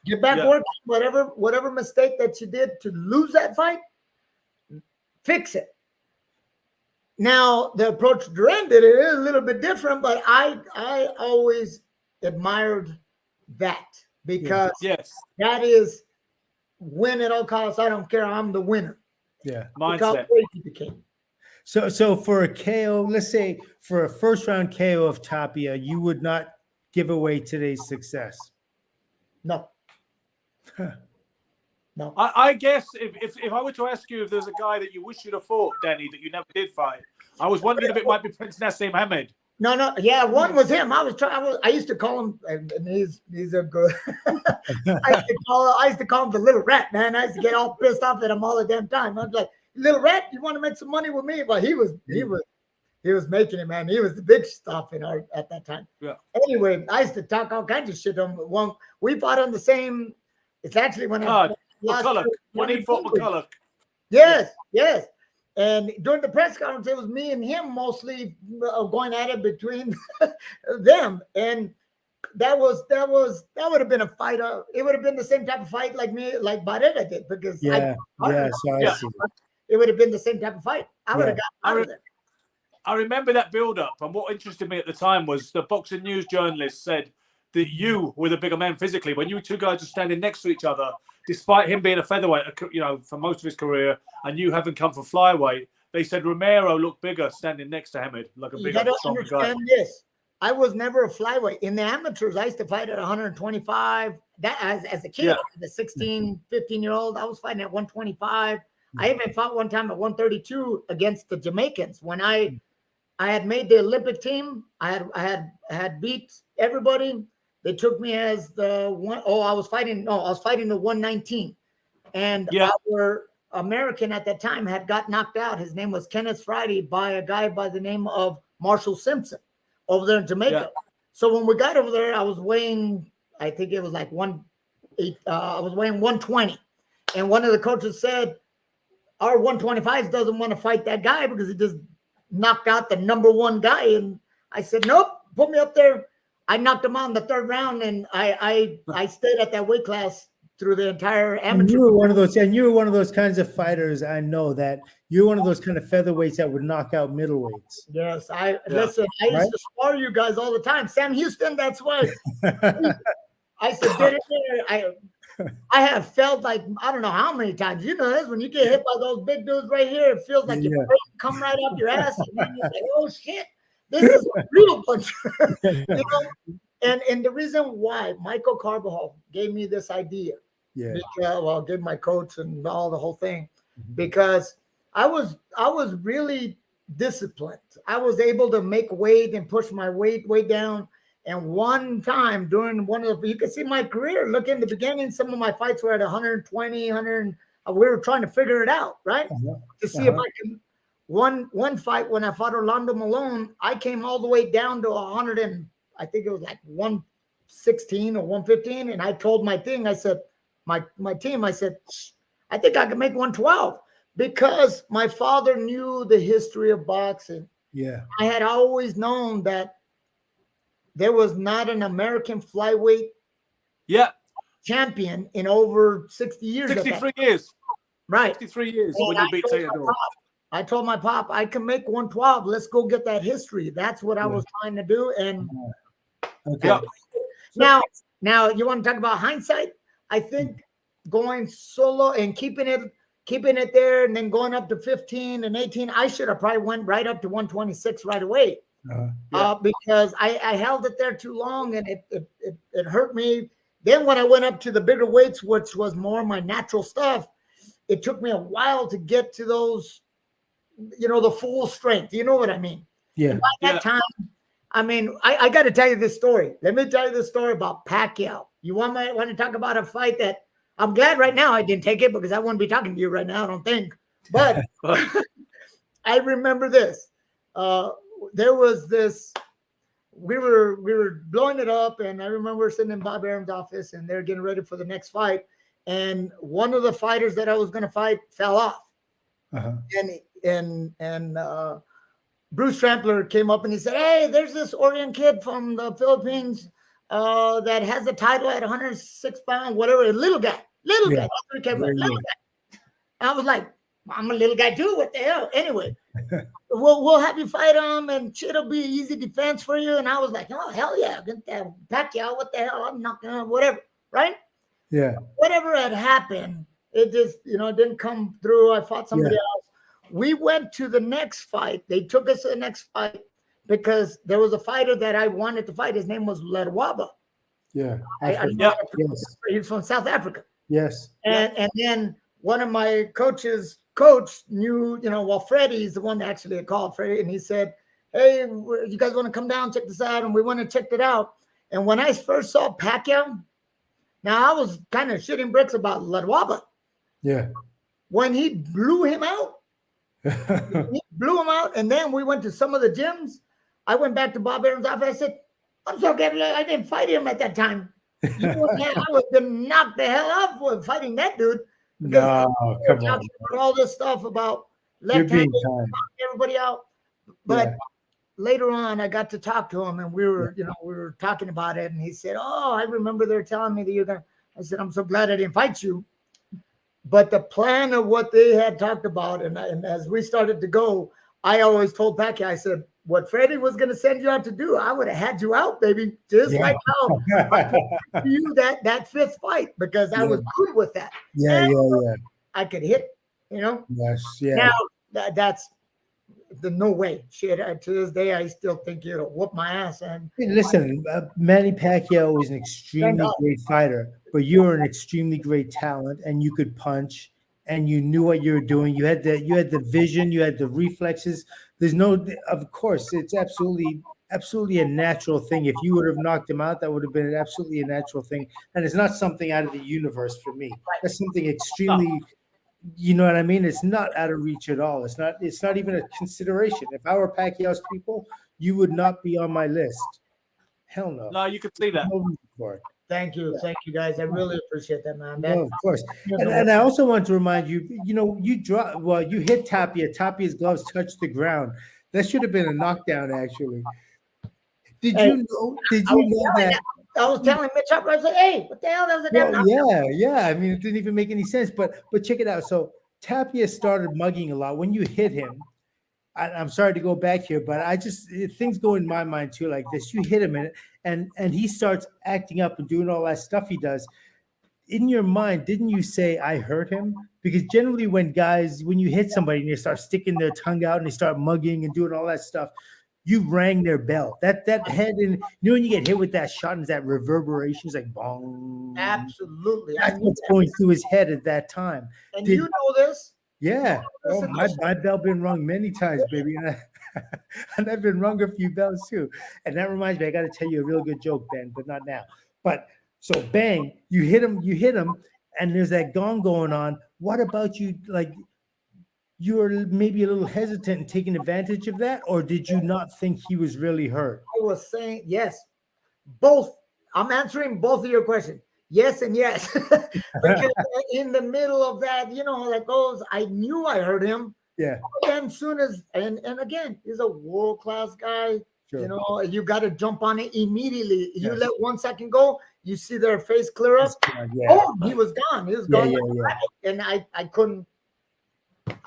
Get back working. Whatever mistake that you did to lose that fight, fix it. Now, the approach Duran did it is a little bit different, but I always admired that, because that is win at all costs. I don't care. I'm the winner. Yeah. Mindset. So for a KO, let's say for a first round KO of Tapia, you would not give away today's success. No. No. I guess if I were to ask you if there's a guy that you wish you'd have fought, Danny, that you never did fight, I was wondering if it might be Prince Nassim Hamed. No. Yeah, one was him. I used to call him, and he's a good. I used to call him the little rat, man. I used to get all pissed off at him all the damn time. I was like, "Little rat, you want to make some money with me?" But he was making it, man. He was the big stuff at that time. Yeah. Anyway, I used to talk all kinds of shit to him. We fought on the same. It's actually when when he fought McCulloch. Yes. And during the press conference, it was me and him mostly going at it between them. And that would have been a fight. It would have been the same type of fight like Barrera did, because I see. It would have been the same type of fight. I would have got out of there. I remember that build-up, and what interested me at the time was the boxing news journalist said that you were the bigger man physically. When you two guys were standing next to each other, despite him being a featherweight, for most of his career, and you having come from flyweight, they said Romero looked bigger standing next to Hamed, like a bigger, stronger guy. This. I was never a flyweight. In the amateurs, I used to fight at 125. That as a kid, Yeah. the 16, 15-year-old, I was fighting at 125. I even fought one time at 132 against the Jamaicans when I had made the Olympic team. I had beat everybody. They took me as the one. Oh, I was fighting the 119, and our American at that time had got knocked out. His name was Kenneth Friday by a guy by the name of Marshall Simpson over there in Jamaica. Yeah. So when we got over there, I was weighing, I think it was like 108. I was weighing 120, and one of the coaches said, "Our 125s doesn't want to fight that guy because he just knocked out the number one guy." And I said, "Nope, put me up there." I knocked him out in the third round, and I stayed at that weight class through the entire amateur. And you were one of those, and you were one of those kinds of fighters. I know that you're one of those kind of featherweights that would knock out middleights. Yes, listen. I used to spar you guys all the time. Sam Houston, that's why I said, "Get in there." I have felt like, I don't know how many times, you know this, when you get hit by those big dudes right here, it feels like your brain come right up your ass, and then you're like, "Oh shit, this is a real puncher." You know? And the reason why Michael Carbajal gave me this idea, gave my coach and all the whole thing, because I was really disciplined. I was able to make weight and push my weight way down. And one time during one of the, you can see my career, look in the beginning, some of my fights were at 120, 100. We were trying to figure it out, right? To see if I can. One fight when I fought Orlando Malone, I came all the way down to 100 and I think it was like 116 or 115. And I told my thing, I said, my team, I said, I think I can make 112 because my father knew the history of boxing. Yeah. I had always known that there was not an American flyweight champion in over 60 years. 63 years. Right. 63 years when you beat Theodore. I told my pop, I can make 112. Let's go get that history. That's what I was trying to do. And now you want to talk about hindsight? I think going solo and keeping it there and then going up to 15 and 18, I should have probably went right up to 126 right away. Because I held it there too long and it hurt me. Then when I went up to the bigger weights, which was more my natural stuff, it took me a while to get to those, you know, the full strength. You know what I mean? Yeah. And by that time, I mean, I got to tell you this story. Let me tell you this story about Pacquiao. You want to talk about a fight that I'm glad right now I didn't take it because I wouldn't be talking to you right now, I don't think. But I remember this. There was this, we were blowing it up, and I remember sitting in Bob Arum's office, and they're getting ready for the next fight, and one of the fighters that I was going to fight fell off, and Bruce Trampler came up and he said, "Hey, there's this Orient kid from the Philippines that has the title at 106 pounds, whatever, a little guy, little guy." And I was like, "I'm a little guy too. What the hell?" Anyway. We'll have you fight him, and it'll be easy defense for you. And I was like, "Oh hell yeah, get that Pacquiao! What the hell? I'm not gonna whatever, right?" Yeah. Whatever had happened, it just it didn't come through. I fought somebody else. We went to the next fight. They took us to the next fight because there was a fighter that I wanted to fight. His name was Ledwaba. Yeah. He's from South Africa. Yes. And then one of my coach knew, Freddie's the one that actually had called Freddie, and he said, "Hey, you guys want to come down, check this out?" And we went and checked it out. And when I first saw Pacquiao, now I was kind of shitting bricks about Ledwaba. Yeah. When he blew him out, and then we went to some of the gyms. I went back to Bob Arum's office. I said, "I'm so glad I didn't fight him at that time. I would have been knocked the hell out for fighting that dude." No, come on. All this stuff about left-handed, everybody out. But later on, I got to talk to him, and we were talking about it, and he said, "Oh, I remember they're telling me that you're gonna." I said, "I'm so glad I didn't fight you." But the plan of what they had talked about, and as we started to go, I always told Pacquiao, I said, "What Freddie was going to send you out to do, I would have had you out, baby, just like how I you that fifth fight, because I was good with that. Yeah. I could hit, Yes. Yeah. Now that's no way. Shit, to this day, I still think he'll whoop my ass. And Hey, listen, Manny Pacquiao was an extremely God. great fighter, but you were an extremely great talent, and you could punch, and you knew what you were doing. You had the vision, you had the reflexes. There's no, of course, it's absolutely a natural thing. If you would have knocked him out, that would have been absolutely a natural thing, and it's not something out of the universe for me. That's something extremely. You know what I mean? It's not out of reach at all. It's not even a consideration. If I were Pacquiao's people, you would not be on my list. Hell no. No, you could see that. No reason for it. thank you, guys. I really appreciate that, man. No, of course. And I also want to remind you, you hit Tapia. Tapia's gloves touched the ground. That should have been a knockdown, actually. Did Hey, you know that? I was telling Mitch up, I said, "Hey, what the hell? That was a damn Well, yeah. I mean, it didn't even make any sense. But check it out. So Tapia started mugging a lot. When you hit him, I'm sorry to go back here, but things go in my mind too like this. You hit him and he starts acting up and doing all that stuff he does. In your mind, didn't you say I hurt him? Because generally when you hit somebody and they start sticking their tongue out and they start mugging and doing all that stuff, you rang their bell. That head, and when you get hit with that shot and that reverberation is like bong. Absolutely. That's what's going through his head at that time. And you know this? Yeah. Oh, my bell been rung many times, baby. And I've been rung a few bells too. And that reminds me, I got to tell you a real good joke, Ben, but not now. But so bang, you hit him, and there's that gong going on. What about you? Like, you were maybe a little hesitant in taking advantage of that, or did you not think he was really hurt? I was saying yes. Both. I'm answering both of your questions. Yes and yes. Because in the middle of that, that goes, I knew I hurt him. Yeah. And soon as, and again, he's a world-class guy. Sure. You got to jump on it immediately. You let 1 second go, you see their face clear up. Yeah. Oh, he was gone. He was gone. Yeah. And I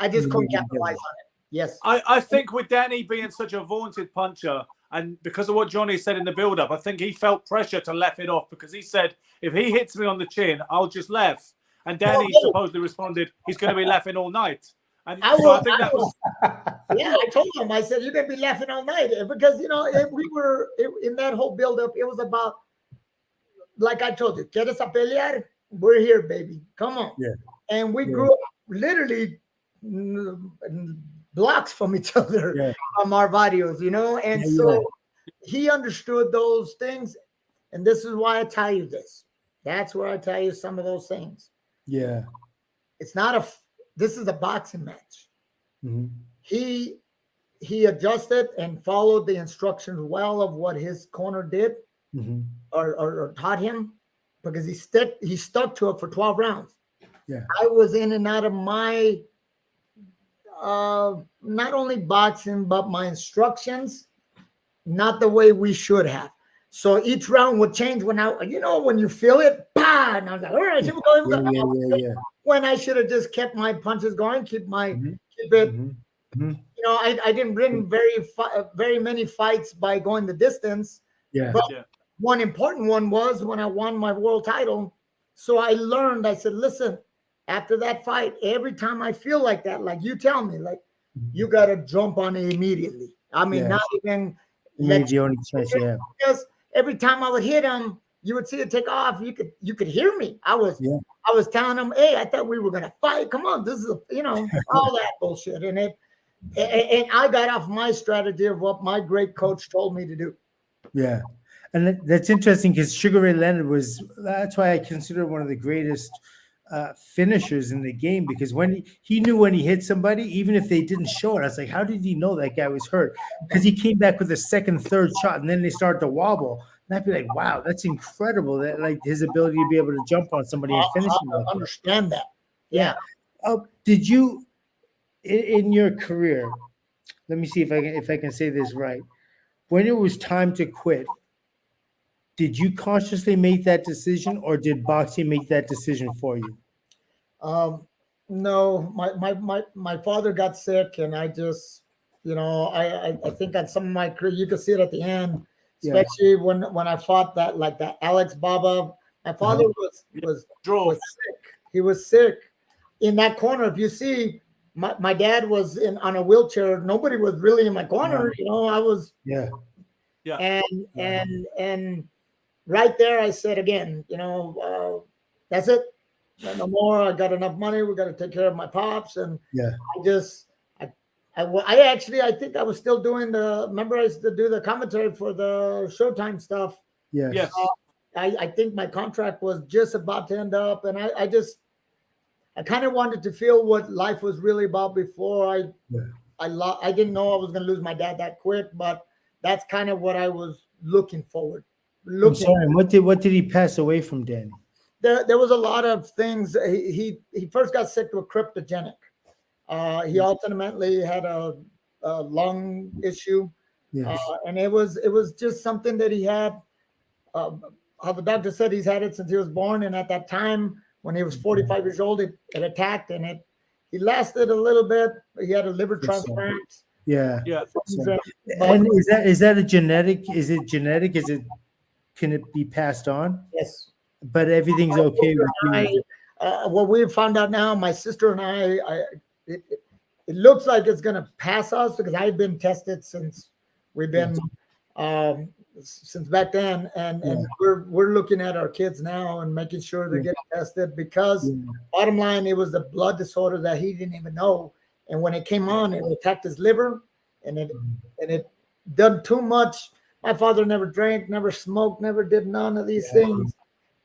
just couldn't capitalize on it. Yes. I think with Danny being such a vaunted puncher, and because of what Johnny said in the build-up, I think he felt pressure to left it off because he said, if he hits me on the chin, I'll just left. And Danny supposedly responded, he's going to be laughing all night. And I think that was... Yeah, I told him, I said, you're going to be laughing all night. Because, we were, in that whole build-up, it was about, like I told you, ¿Quieres a pelear? We're here, baby. Come on. Yeah. And we grew up literally blocks from each other from our barrios, and so he understood those things, and this is why I tell you this. That's where I tell you some of those things. Yeah, it's not this is a boxing match. Mm-hmm. He adjusted and followed the instructions well of what his corner did, or taught him, because he stuck to it for 12 rounds. Yeah, I was in and out of my not only boxing, but my instructions, not the way we should have. So each round would change when when you feel it, bah, and I was like, all right, here we go. Yeah. When I should have just kept my punches going, keep it. I didn't win very many fights by going the distance. Yeah. But one important one was when I won my world title. So I learned, I said, listen, after that fight, every time I feel like that, like you tell me, like you got to jump on it immediately. I mean, not even the only choice, because every time I would hit him, you would see it take off. You could hear me. I was telling him, hey, I thought we were gonna fight. Come on, this is all that bullshit. And I got off my strategy of what my great coach told me to do. Yeah. And that's interesting because Sugar Ray Leonard that's why I consider one of the greatest finishers in the game, because when he knew when he hit somebody, even if they didn't show it, I was like, how did he know that guy was hurt? Because he came back with a second, third shot, and then they started to wobble. And I'd be like, wow, that's incredible. That like his ability to be able to jump on somebody and finish him. I understand that. Yeah. Did you, in your career, let me see if I can say this right. When it was time to quit, did you consciously make that decision, or did boxing make that decision for you? No, my father got sick, and I just, I think on some of my career, you could see it at the end, especially when I fought that Alex Baba. My father was sick. He was sick in that corner. If you see, my dad was on a wheelchair. Nobody was really in my corner. You know, I was. Yeah. Yeah. And right there, I said again, you know, that's it. No more. I got enough money. We got to take care of my pops. And Yeah. I actually, I think I was still doing remember I used to do the commentary for the Showtime stuff. Yes. Yes. I think my contract was just about to end up. And I kind of wanted to feel what life was really about before I didn't know I was going to lose my dad that quick, but that's kind of what I was looking forward. I'm sorry. What did he pass away from, Danny? There was a lot of things. He first got sick with cryptogenic. He ultimately had a lung issue, Yes. and it was just something that he had. How the doctor said he's had it since he was born, and at that time when he was 45 years old, it attacked, and he lasted a little bit. He had a liver transplant. Yeah. Yeah. And is that a genetic? Is it genetic? Can it be passed on? Yes. But everything's okay with you. What we found out now, my sister and it looks like it's going to pass us because I've been tested since we've been since back then, and we're looking at our kids now and making sure they're getting tested because bottom line, it was the blood disorder that he didn't even know, and when it came on, it attacked his liver, and it done too much. My father never drank, never smoked, never did none of these things,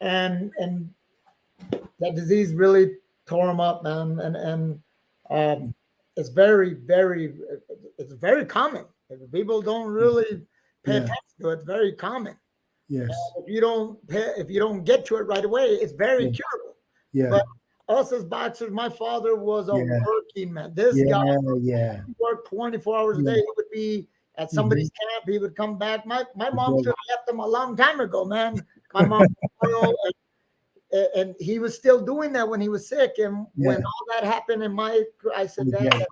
and that disease really tore him up, man, and it's very, very, it's very common. People don't really pay attention to it. It's very common. Yes. If you don't get to it right away, it's very curable. Yeah. But us as boxers, my father was a working man. This guy worked 24 hours a day. He would be at somebody's camp. He would come back. My mom should have left him a long time ago, man. My mom, and he was still doing that when he was sick. And when all that happened I said, Dad,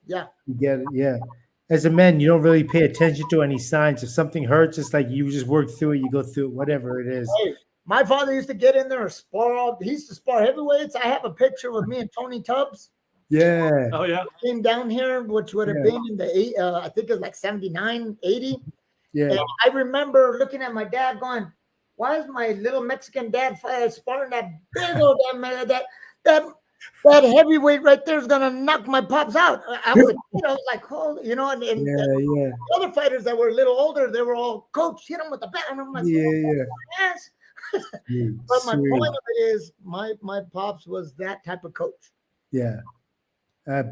you get it. Yeah. As a man, you don't really pay attention to any signs. If something hurts, it's like you just work through it. You go through it, whatever it is. Hey, my father used to get in there and spar. He used to spar heavyweights. I have a picture of me and Tony Tubbs. Yeah. Oh, yeah. Came down here, which would have been in the I think it was like 79, 80. Yeah. And I remember looking at my dad going, why is my little Mexican dad sparring that big old that heavyweight right there is gonna knock my pops out? I was like, holy, and the other fighters that were a little older, they were all, coach, hit him with the bat. And I'm like, yes. But my point of it is, my pops was that type of coach. Yeah.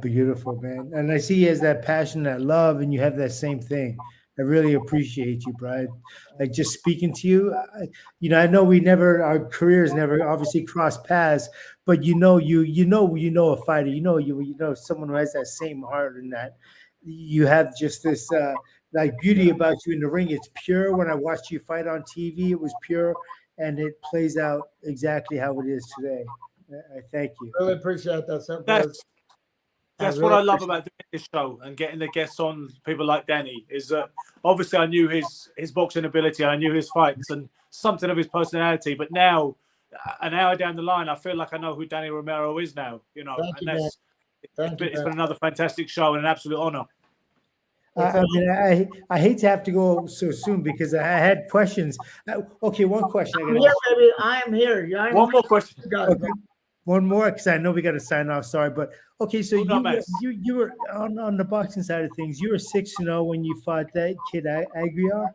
Beautiful, man. And I see he has that passion, that love, and you have that same thing. I really appreciate you, Brian. Like just speaking to you, I know our careers never obviously crossed paths, but you know a fighter, you know someone who has that same heart and that you have just this like beauty about you in the ring. It's pure. When I watched you fight on TV, it was pure, and it plays out exactly how it is today. I thank you. Really appreciate that, sir. That's what I love about doing this show and getting the guests on, people like Danny, is that obviously I knew his boxing ability, I knew his fights and something of his personality, but now, an hour down the line, I feel like I know who Danny Romero is now, Thank and you, it's been another fantastic show and an absolute honor. I hate to have to go so soon because I had questions. Okay, one question. I'm here, baby. I am here. One more question. Okay. One more, because I know we got to sign off. Sorry, but okay. So you were on the boxing side of things. You were 6-0 when you fought that kid Aguiar,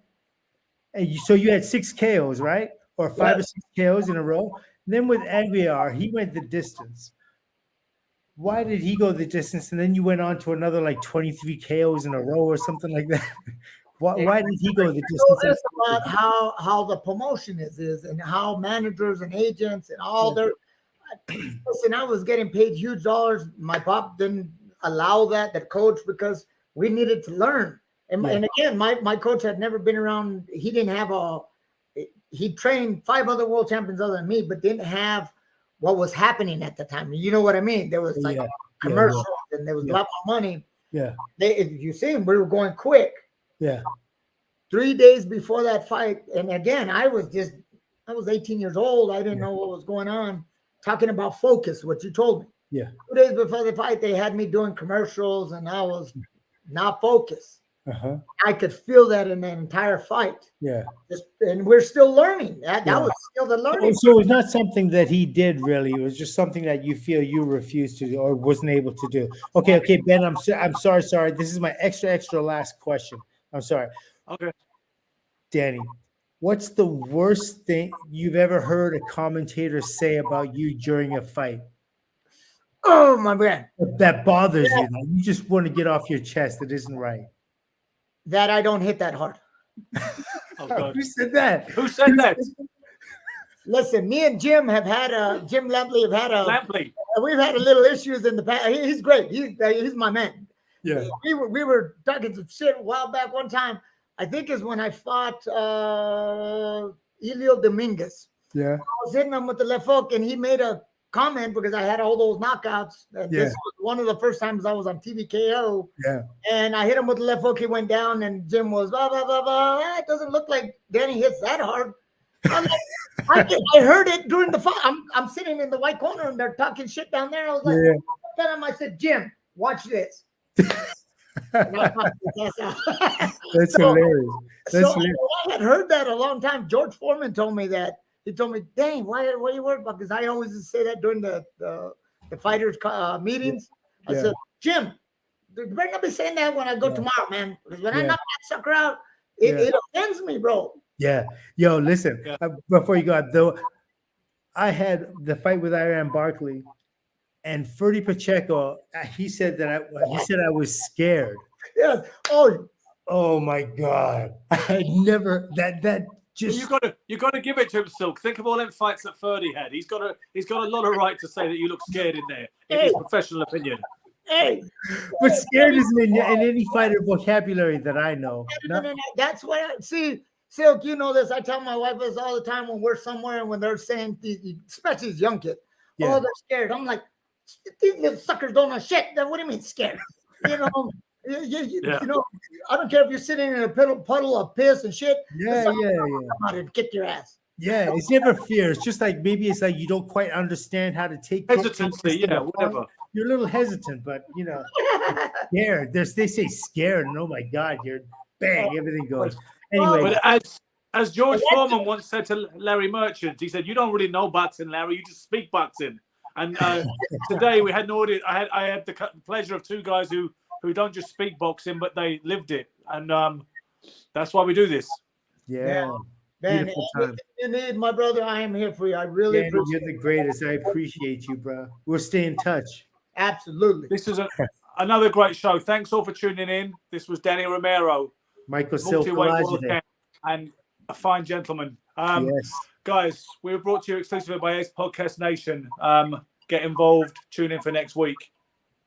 and so you had 6 KOs, right, or 5 or 6 KOs in a row. And then with Aguiar, he went the distance. Why did he go the distance? And then you went on to another like 23 KOs in a row or something like that. Why did he go the distance? It's about how the promotion is and how managers and agents and all their. Listen, I was getting paid huge dollars. My pop didn't allow that coach, because we needed to learn. And again, my coach had never been around. He didn't have he trained 5 other world champions other than me, but didn't have what was happening at the time. You know what I mean? There was like commercials and there was a lot more money. Yeah. You see, we were going quick. Yeah. 3 days before that fight. And again, I was 18 years old. I didn't know what was going on. Talking about focus, what you told me. Yeah. 2 days before the fight, they had me doing commercials, and I was not focused. Uh-huh. I could feel that in the entire fight. Yeah. And we're still learning. That Yeah. was still the learning. So it's not something that he did really. It was just something that you feel you refused to do or wasn't able to do. Okay, Ben. I'm sorry. This is my extra last question. I'm sorry, Okay. Danny. What's the worst thing you've ever heard a commentator say about you during a fight Oh my man, that bothers you? That you just want to get off your chest. That isn't right. that I don't hit that hard. Oh, God. Who said that? Who said that? Listen, me and Jim have had Jim Lampley have had Lampley. we've had a little issues in the past. He's great. He's my man. Yeah. We were talking some shit a while back. One time, I think is when I fought Elio Dominguez. Yeah. I was hitting him with the left hook, and he made a comment because I had all those knockouts. And Yeah. This was one of the first times I was on TVKO. Yeah. And I hit him with the left hook. He went down, and Jim was blah blah blah blah. It doesn't look like Danny hits that hard. I'm like, I heard it during the fight. I'm sitting in the white corner, and they're talking shit down there. I was like, Yeah. tell him, I said, Jim, watch this. And I knocked his ass out. That's So- hilarious. That's So hilarious. I had heard that a long time. George Foreman told me that. He told me, "Dang, what are you worried about?" Because I always used to say that during the fighters meetings. I Yeah. said, "Jim, you better not be saying that when I go Yeah. tomorrow, man. Because when I Yeah. knock that sucker out, Yeah. it offends me, bro." Yeah. Yo, listen, Yeah. before you go, though, I had the fight with Iran Barkley and Ferdy Pacheco. He said that I was scared. Yes. Oh, Oh my God. I never that just You got to give it to him, Silk. Think of all them fights that Ferdy had. He's got a lot of right to say that you look scared in there, in his professional opinion. hey. but scared isn't in any fighter vocabulary that I know. No. That's what I see. Silk, you know this. I tell my wife this all the time when we're somewhere and when they're saying, especially these young kids, Yeah. oh, they're scared. I'm like, these little suckers don't know shit. Then what do you mean scared? You know, you know, I don't care if you're sitting in a puddle of piss and shit. Yeah, Come yeah. out and kick your ass. Yeah, it's never fear. It's just like maybe it's like you don't quite understand how to take Hesitancy, yeah, whatever. You're a little hesitant, but you know, scared. They say scared, and oh my God, you're bang, everything goes. Anyway, But as George Foreman once said to Larry Merchant, he said, "You don't really know boxing, Larry. You just speak boxing." And today we had an audience. I had the pleasure of two guys who don't just speak boxing, but they lived it, and that's why we do this. yeah. Man, Beautiful time. you need my brother. I am here for you. I really Danny, appreciate you're the greatest. I appreciate you, bro. We'll stay in touch. Absolutely. This is another great show. Thanks all for tuning in. This was Danny Romero, Michael multi-weight world Silkalajide. champ, and a fine gentleman. Yes. Guys, we were brought to you exclusively by Ace Podcast Nation. Get involved. Tune in for next week.